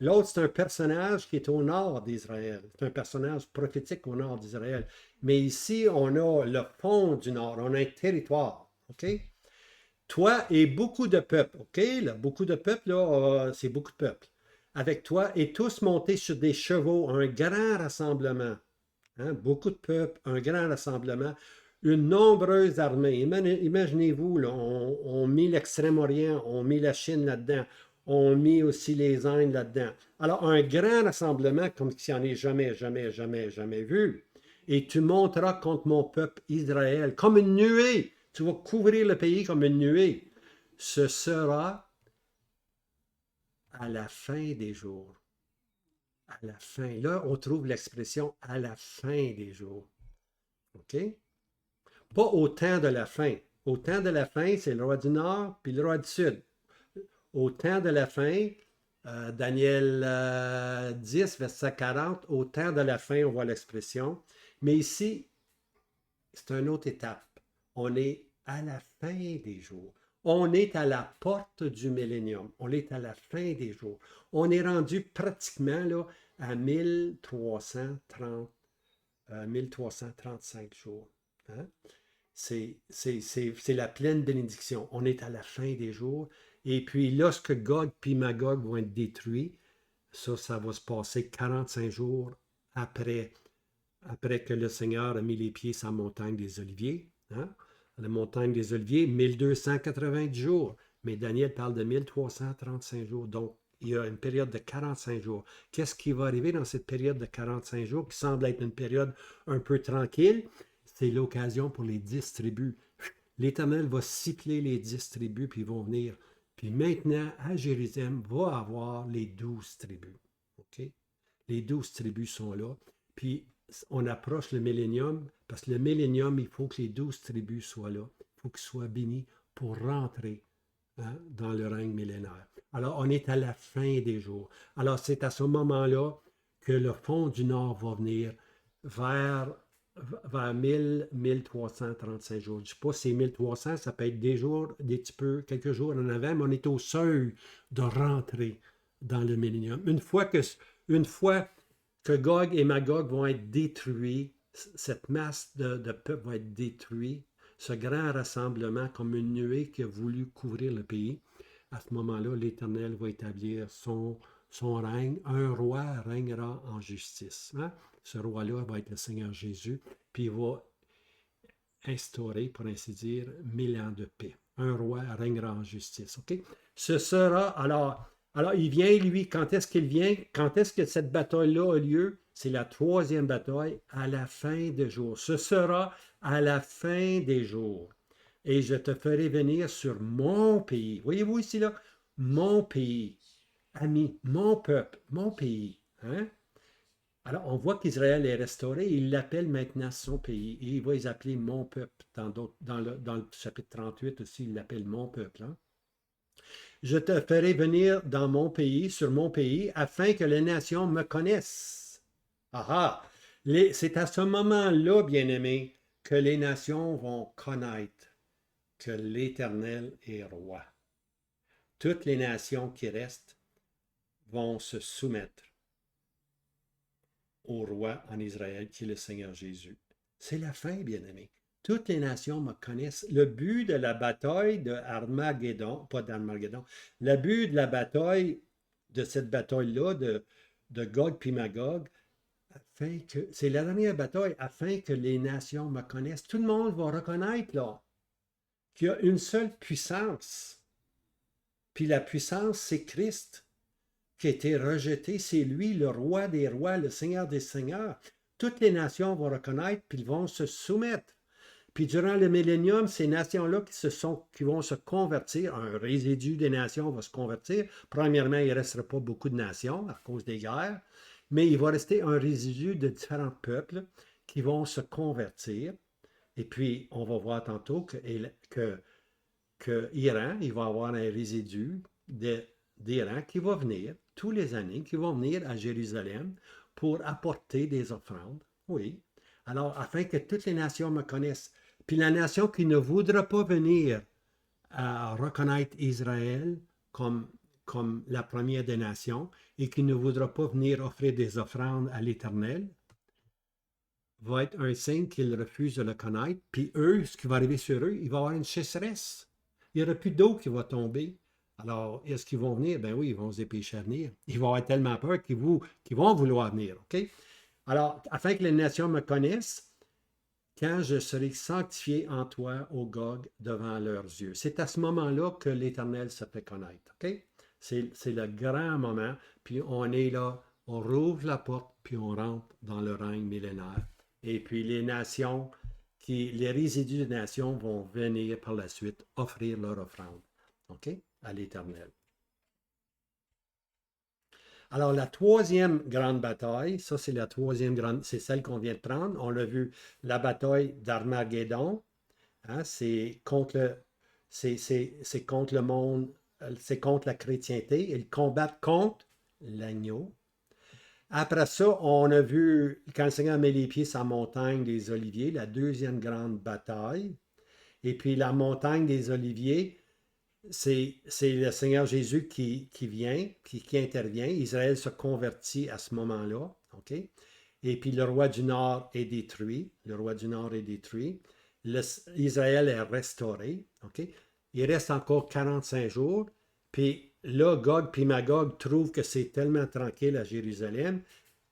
L'autre, c'est un personnage qui est au nord d'Israël. C'est un personnage prophétique au nord d'Israël. Mais ici, on a le fond du nord. On a un territoire. OK? Toi et beaucoup de peuples, OK? Là, beaucoup de peuples, là, c'est beaucoup de peuples. Avec toi et tous montés sur des chevaux, un grand rassemblement. Hein? Beaucoup de peuples, un grand rassemblement, une nombreuse armée. Imaginez-vous, là, on mit l'Extrême-Orient, on mit la Chine là-dedans, on mit aussi les Indes là-dedans. Alors, un grand rassemblement comme s'il n'y en ait jamais, jamais, jamais, jamais vu. Et tu monteras contre mon peuple Israël comme une nuée. Tu vas couvrir le pays comme une nuée. Ce sera à la fin des jours. À la fin. Là, on trouve l'expression à la fin des jours. OK? Pas au temps de la fin. Au temps de la fin, c'est le roi du Nord puis le roi du Sud. Au temps de la fin, Daniel 10, verset 40, au temps de la fin, on voit l'expression. Mais ici, c'est une autre étape. On est à la fin des jours. On est à la porte du millénium. On est à la fin des jours. On est rendu pratiquement là, à 1335 jours. Hein? C'est la pleine bénédiction. On est à la fin des jours. Et puis, lorsque Gog puis Magog vont être détruits, ça va se passer 45 jours après que le Seigneur a mis les pieds sur la montagne des Oliviers. Hein? La montagne des Oliviers, 1290 jours. Mais Daniel parle de 1335 jours. Donc, il y a une période de 45 jours. Qu'est-ce qui va arriver dans cette période de 45 jours qui semble être une période un peu tranquille? C'est l'occasion pour les 10 tribus. L'Éternel va siffler les 10 tribus, puis ils vont venir. Puis maintenant, à Jérusalem, va avoir les 12 tribus. OK? Les 12 tribus sont là. Puis on approche le millénium, parce que le millénium, il faut que les 12 tribus soient là. Il faut qu'ils soient bénis pour rentrer dans le règne millénaire. Alors, on est à la fin des jours. Alors, c'est à ce moment-là que le fond du Nord va venir vers 1335 jours. Je ne sais pas si c'est 1300, ça peut être des jours, des petits peu, quelques jours en avant, mais on est au seuil de rentrer dans le millénium. Une fois que Gog et Magog vont être détruits, cette masse de peuple va être détruite, ce grand rassemblement comme une nuée qui a voulu couvrir le pays, à ce moment-là, l'Éternel va établir son règne. Un roi régnera en justice. Hein? Ce roi-là va être le Seigneur Jésus, puis il va instaurer, pour ainsi dire, 1000 ans de paix. Un roi régnera en justice. OK? Ce sera, alors il vient, lui, quand est-ce qu'il vient? Quand est-ce que cette bataille-là a lieu? C'est la troisième bataille à la fin des jours. Ce sera à la fin des jours. Et je te ferai venir sur mon pays. Voyez-vous ici, là? Mon pays. Ami, mon peuple, mon pays. Hein? Alors, on voit qu'Israël est restauré. Il l'appelle maintenant son pays. Et il va les appeler mon peuple. Dans le chapitre 38 aussi, il l'appelle mon peuple. Hein? Je te ferai venir dans mon pays, sur mon pays, afin que les nations me connaissent. Ah ah! C'est à ce moment-là, bien-aimés, que les nations vont connaître que l'Éternel est roi. Toutes les nations qui restent vont se soumettre au roi en Israël qui est le Seigneur Jésus. C'est la fin, bien-aimés. Toutes les nations me connaissent. Le but de la bataille de Armageddon, pas d'Armageddon, le but de la bataille, de cette bataille-là, de Gog puis Magog, c'est la dernière bataille afin que les nations me connaissent. Tout le monde va reconnaître là qu'il y a une seule puissance. Puis la puissance, c'est Christ qui a été rejeté. C'est lui, le roi des rois, le Seigneur des seigneurs. Toutes les nations vont reconnaître, puis ils vont se soumettre. Puis durant le millénium, ces nations-là qui vont se convertir, un résidu des nations va se convertir. Premièrement, il ne restera pas beaucoup de nations à cause des guerres, mais il va rester un résidu de différents peuples qui vont se convertir. Et puis, on va voir tantôt que Iran, il va avoir un résidu d'Iran qui va venir tous les années, qui vont venir à Jérusalem pour apporter des offrandes. Oui. Alors, afin que toutes les nations me connaissent. Puis la nation qui ne voudra pas venir à reconnaître Israël comme la première des nations et qui ne voudra pas venir offrir des offrandes à l'Éternel, va être un signe qu'ils refusent de le connaître. Puis eux, ce qui va arriver sur eux, il va y avoir une sécheresse. Il n'y aura plus d'eau qui va tomber. Alors, est-ce qu'ils vont venir? Ben oui, ils vont se dépêcher à venir. Ils vont avoir tellement peur qu'ils vont vouloir venir. OK? Alors, afin que les nations me connaissent, quand je serai sanctifié en toi, ô Gog, devant leurs yeux. C'est à ce moment-là que l'Éternel se fait connaître. OK? C'est le grand moment. Puis on est là, on rouvre la porte, puis on rentre dans le règne millénaire. Et puis les nations, les résidus des nations vont venir par la suite offrir leur offrande. OK? À l'Éternel. Alors, la troisième grande bataille, ça c'est la troisième grande, c'est celle qu'on vient de prendre. On l'a vu, la bataille d'Armageddon, hein, c'est contre le monde, c'est contre la chrétienté. Ils combattent contre l'agneau. Après ça, on a vu, quand le Seigneur met les pieds sur la montagne des Oliviers, la deuxième grande bataille. Et puis la montagne des Oliviers, c'est le Seigneur Jésus qui vient, qui intervient. Israël se convertit à ce moment-là. OK? Et puis le roi du Nord est détruit. Le roi du Nord est détruit. Israël est restauré. OK? Il reste encore 45 jours. Puis là, Gog puis Magog trouvent que c'est tellement tranquille à Jérusalem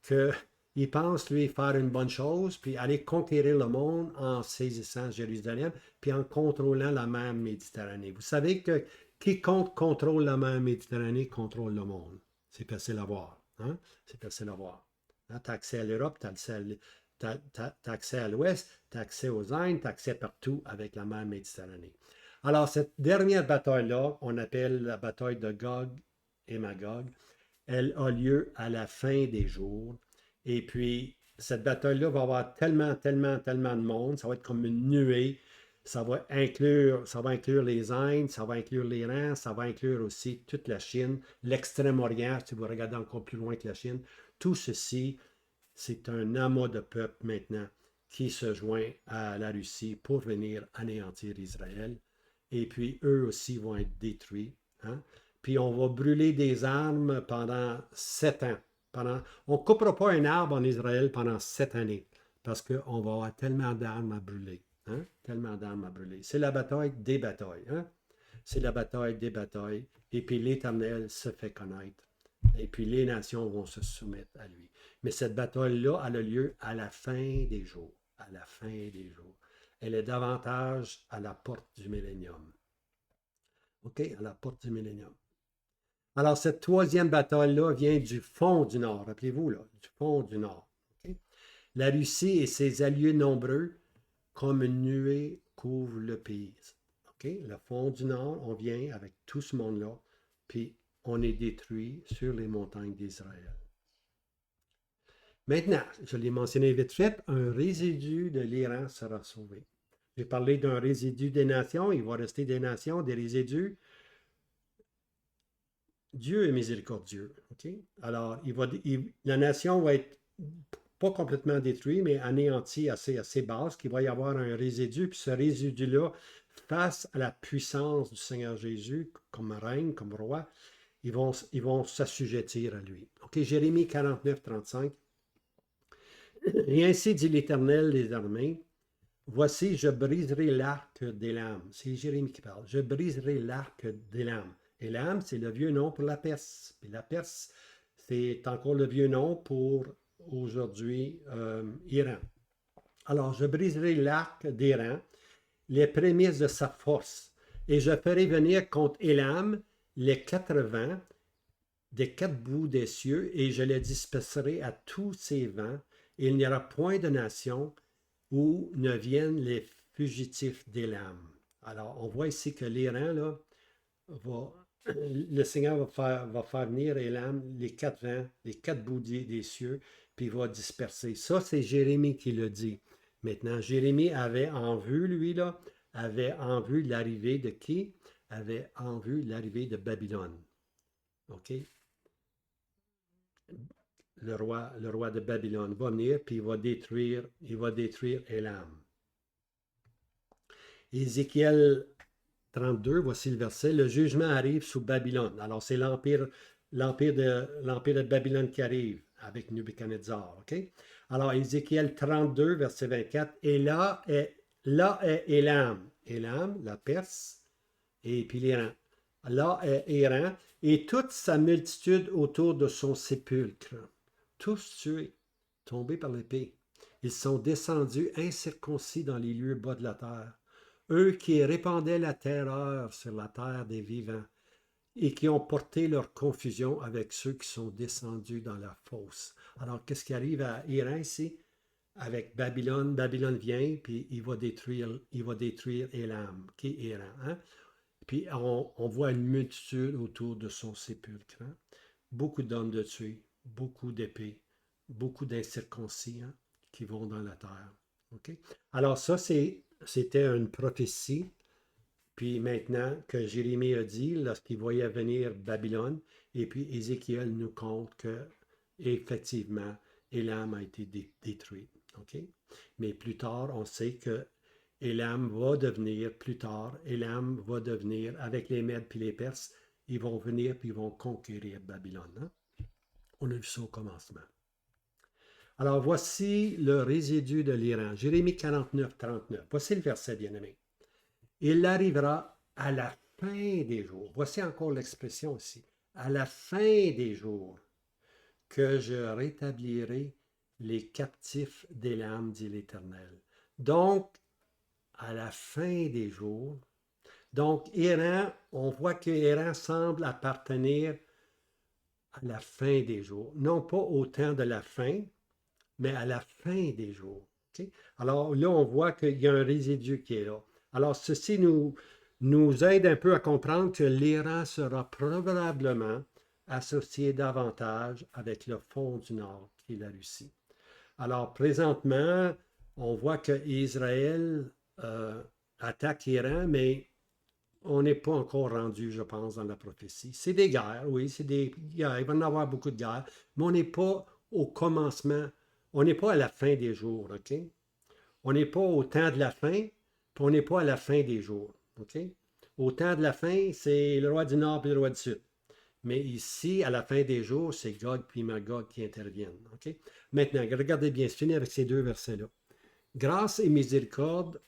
qu'il pense, lui, faire une bonne chose, puis aller conquérir le monde en saisissant Jérusalem, puis en contrôlant la mer Méditerranée. Vous savez que quiconque contrôle la mer Méditerranée contrôle le monde. C'est facile à voir. Hein? C'est facile à voir. Hein? Tu as accès à l'Europe, tu as accès à l'Ouest, tu as accès aux Indes, tu as accès partout avec la mer Méditerranée. Alors, cette dernière bataille-là, on appelle la bataille de Gog et Magog, elle a lieu à la fin des jours. Et puis, cette bataille-là va avoir tellement de monde, ça va être comme une nuée. Ça va inclure les Indes, ça va inclure l'Iran, ça va inclure aussi toute la Chine, l'Extrême-Orient, si vous regardez encore plus loin que la Chine. Tout ceci, c'est un amas de peuples maintenant qui se joint à la Russie pour venir anéantir Israël. Et puis, eux aussi vont être détruits. Hein? Puis, on va brûler des armes pendant 7 ans. On ne coupera pas un arbre en Israël pendant 7 années parce qu'on va avoir tellement d'armes à brûler. Hein? Tellement d'armes à brûler. C'est la bataille des batailles. Hein? C'est la bataille des batailles. Et puis l'Éternel se fait connaître. Et puis les nations vont se soumettre à lui. Mais cette bataille-là, elle a lieu à la fin des jours. À la fin des jours. Elle est davantage à la porte du millénium. OK? À la porte du millénium. Alors, cette troisième bataille-là vient du fond du Nord. Rappelez-vous, là, du fond du Nord. Okay? La Russie et ses alliés nombreux, comme une nuée, couvrent le pays. Okay? Le fond du Nord, on vient avec tout ce monde-là, puis on est détruit sur les montagnes d'Israël. Maintenant, je l'ai mentionné vite fait, un résidu de l'Iran sera sauvé. J'ai parlé d'un résidu des nations, il va rester des nations, des résidus. Dieu est miséricordieux. Okay? Alors, la nation va être pas complètement détruit, mais anéanti assez basse, qu'il va y avoir un résidu, puis ce résidu-là, face à la puissance du Seigneur Jésus, comme règne, comme roi, ils vont s'assujettir à lui. OK, Jérémie 49, 35. Et ainsi dit l'Éternel des armées, voici, je briserai l'arc des lames. C'est Jérémie qui parle. Je briserai l'arc des lames. Et l'âme, c'est le vieux nom pour la Perse. Et la Perse, c'est encore le vieux nom pour aujourd'hui Iran. Alors, je briserai l'arc d'Iran, les prémices de sa force, et je ferai venir contre Élam les 80 des 4 bouts des cieux, et je les disperserai à tous ces vents, et il n'y aura point de nation où ne viennent les fugitifs d'Élam. Alors, on voit ici que l'Iran, là, le Seigneur va faire venir Élam les 4 vents, les 4 bouts des cieux, puis il va disperser. Ça, c'est Jérémie qui le dit. Maintenant, Jérémie avait en vue, lui, là, avait en vue l'arrivée de qui? Avait en vue l'arrivée de Babylone. OK? Le roi de Babylone va venir, puis il va détruire Élam. Ézéchiel 32, voici le verset. Le jugement arrive sous Babylone. Alors, c'est l'empire de Babylone qui arrive avec Nebuchadnezzar. OK? Alors, Ézéchiel 32, verset 24. Et là est Élam. Élam, la Perse, et puis l'Iran. Là est Iran, et toute sa multitude autour de son sépulcre. Tous tués, tombés par l'épée. Ils sont descendus incirconcis dans les lieux bas de la terre. Eux qui répandaient la terreur sur la terre des vivants et qui ont porté leur confusion avec ceux qui sont descendus dans la fosse. Alors, qu'est-ce qui arrive à Iran ici? Avec Babylone, Babylone vient, puis il va détruire Élam, qui est Iran. Hein? Puis on voit une multitude autour de son sépulcre. Hein? Beaucoup d'hommes de tués, beaucoup d'épées, beaucoup d'incirconcis hein, qui vont dans la terre. Okay? Alors ça, c'était une prophétie. Puis maintenant que Jérémie a dit, lorsqu'il voyait venir Babylone, et puis Ézéchiel nous compte que effectivement, Élam a été détruit. Okay? Mais plus tard, on sait que Élam va devenir, avec les Mèdes puis les Perses, ils vont venir puis ils vont conquérir Babylone. Hein? On a vu ça au commencement. Alors, voici le résidu de l'Iran. Jérémie 49, 39. Voici le verset, bien-aimé. Il arrivera à la fin des jours. Voici encore l'expression ici. À la fin des jours, que je rétablirai les captifs d'Élam, dit l'Éternel. Donc, à la fin des jours, donc Iran, on voit que Iran semble appartenir à la fin des jours. Non pas au temps de la fin, mais à la fin des jours. Okay? Alors là, on voit qu'il y a un résidu qui est là. Alors ceci nous aide un peu à comprendre que l'Iran sera probablement associé davantage avec le fond du Nord, qui est la Russie. Alors présentement, on voit que Israël attaque l'Iran, mais on n'est pas encore rendu, je pense, dans la prophétie. C'est des guerres, oui, il va y en avoir beaucoup de guerres, mais on n'est pas au commencement, on n'est pas à la fin des jours, OK? On n'est pas au temps de la fin, puis on n'est pas à la fin des jours, OK? Au temps de la fin, c'est le roi du Nord et le roi du Sud. Mais ici, à la fin des jours, c'est Gog puis Magog qui interviennent, OK? Maintenant, regardez bien, je finis avec ces 2 versets-là. Grâce et miséricorde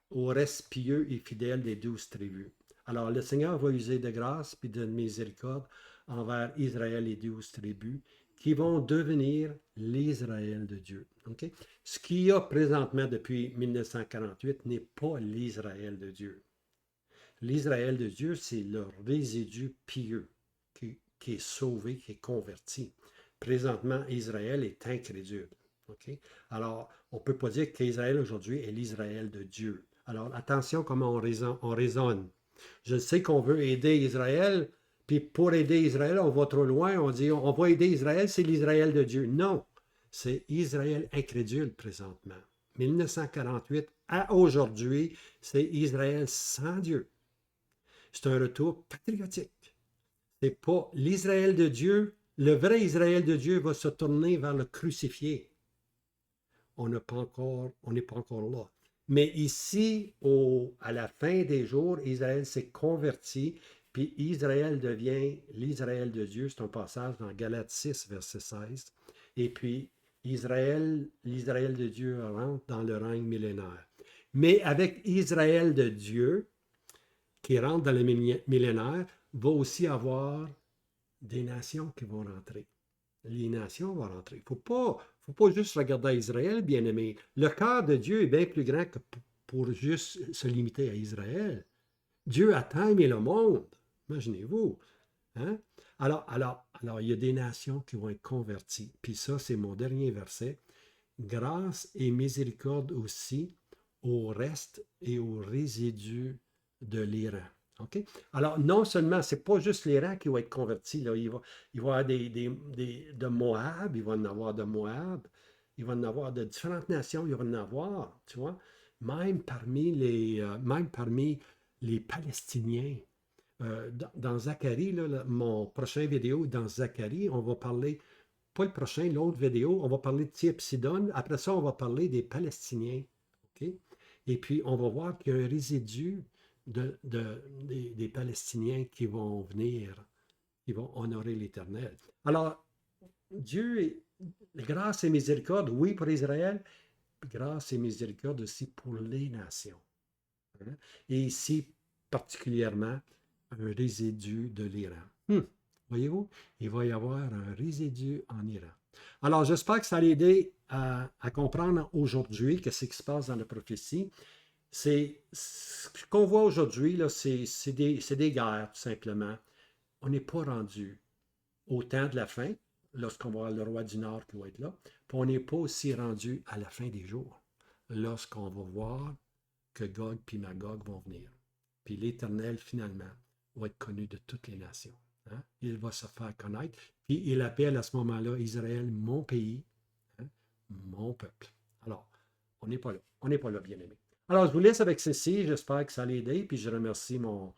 au reste pieux et fidèle des 12 tribus. Alors, le Seigneur va user de grâce et de miséricorde envers Israël et 12 tribus qui vont devenir l'Israël de Dieu. Okay? Ce qu'il y a présentement depuis 1948 n'est pas l'Israël de Dieu. L'Israël de Dieu, c'est le résidu pieux qui est sauvé, qui est converti. Présentement, Israël est incrédule. Okay? Alors, on ne peut pas dire qu'Israël aujourd'hui est l'Israël de Dieu. Alors, attention comment on raisonne. Je sais qu'on veut aider Israël, puis pour aider Israël, on va trop loin, on dit on va aider Israël, c'est l'Israël de Dieu. Non, c'est Israël incrédule présentement. 1948 à aujourd'hui, c'est Israël sans Dieu. C'est un retour patriotique. C'est pas l'Israël de Dieu. Le vrai Israël de Dieu va se tourner vers le crucifié. on n'est pas encore là. Mais ici, à la fin des jours, Israël s'est converti, puis Israël devient l'Israël de Dieu. C'est un passage dans Galates 6, verset 16. Et puis, l'Israël de Dieu rentre dans le règne millénaire. Mais avec Israël de Dieu, qui rentre dans le millénaire, va aussi avoir des nations qui vont rentrer. Les nations vont rentrer. Il ne faut pas juste regarder à Israël, bien-aimé. Le cœur de Dieu est bien plus grand que pour juste se limiter à Israël. Dieu a tant aimé le monde. Imaginez-vous. Hein? Alors, il y a des nations qui vont être converties. Puis ça, c'est mon dernier verset. Grâce et miséricorde aussi au reste et aux résidus de l'Iran. OK? Alors, non seulement, ce n'est pas juste l'Iran qui va être converti, là, il va y avoir de Moab, il va en avoir de Moab, il va en avoir de différentes nations, il va en avoir, tu vois, même parmi les Palestiniens. Dans Zacharie, là, mon prochain vidéo, dans Zacharie, on va parler, pas le prochain, l'autre vidéo, on va parler de Tyr et Sidon. Après ça, on va parler des Palestiniens. OK? Et puis, on va voir qu'il y a un résidu des Palestiniens qui vont venir, qui vont honorer l'Éternel. Alors, Dieu, grâce et miséricorde, oui, pour Israël, grâce et miséricorde aussi pour les nations. Hein? Et ici, particulièrement, un résidu de l'Iran. Voyez-vous, il va y avoir un résidu en Iran. Alors, j'espère que ça va aider à comprendre aujourd'hui ce qui se passe dans la prophétie. Ce qu'on voit aujourd'hui, c'est des guerres, tout simplement. On n'est pas rendu au temps de la fin, lorsqu'on va avoir le roi du Nord qui va être là, puis on n'est pas aussi rendu à la fin des jours, lorsqu'on va voir que Gog et Magog vont venir. Puis l'Éternel, finalement, va être connu de toutes les nations. Hein? Il va se faire connaître. Puis il appelle à ce moment-là Israël, mon pays, hein? Mon peuple. Alors, on n'est pas là. On n'est pas là, bien-aimé. Alors, je vous laisse avec ceci. J'espère que ça l'a aidé. Puis je remercie mon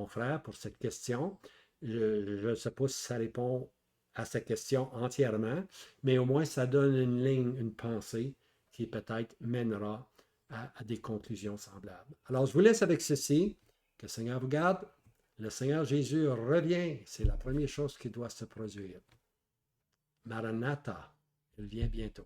frère pour cette question. Je ne sais pas si ça répond à sa question entièrement, mais au moins ça donne une ligne, une pensée qui peut-être mènera à des conclusions semblables. Alors, je vous laisse avec ceci. Que le Seigneur vous garde. Le Seigneur Jésus revient. C'est la première chose qui doit se produire. Maranatha, il vient bientôt.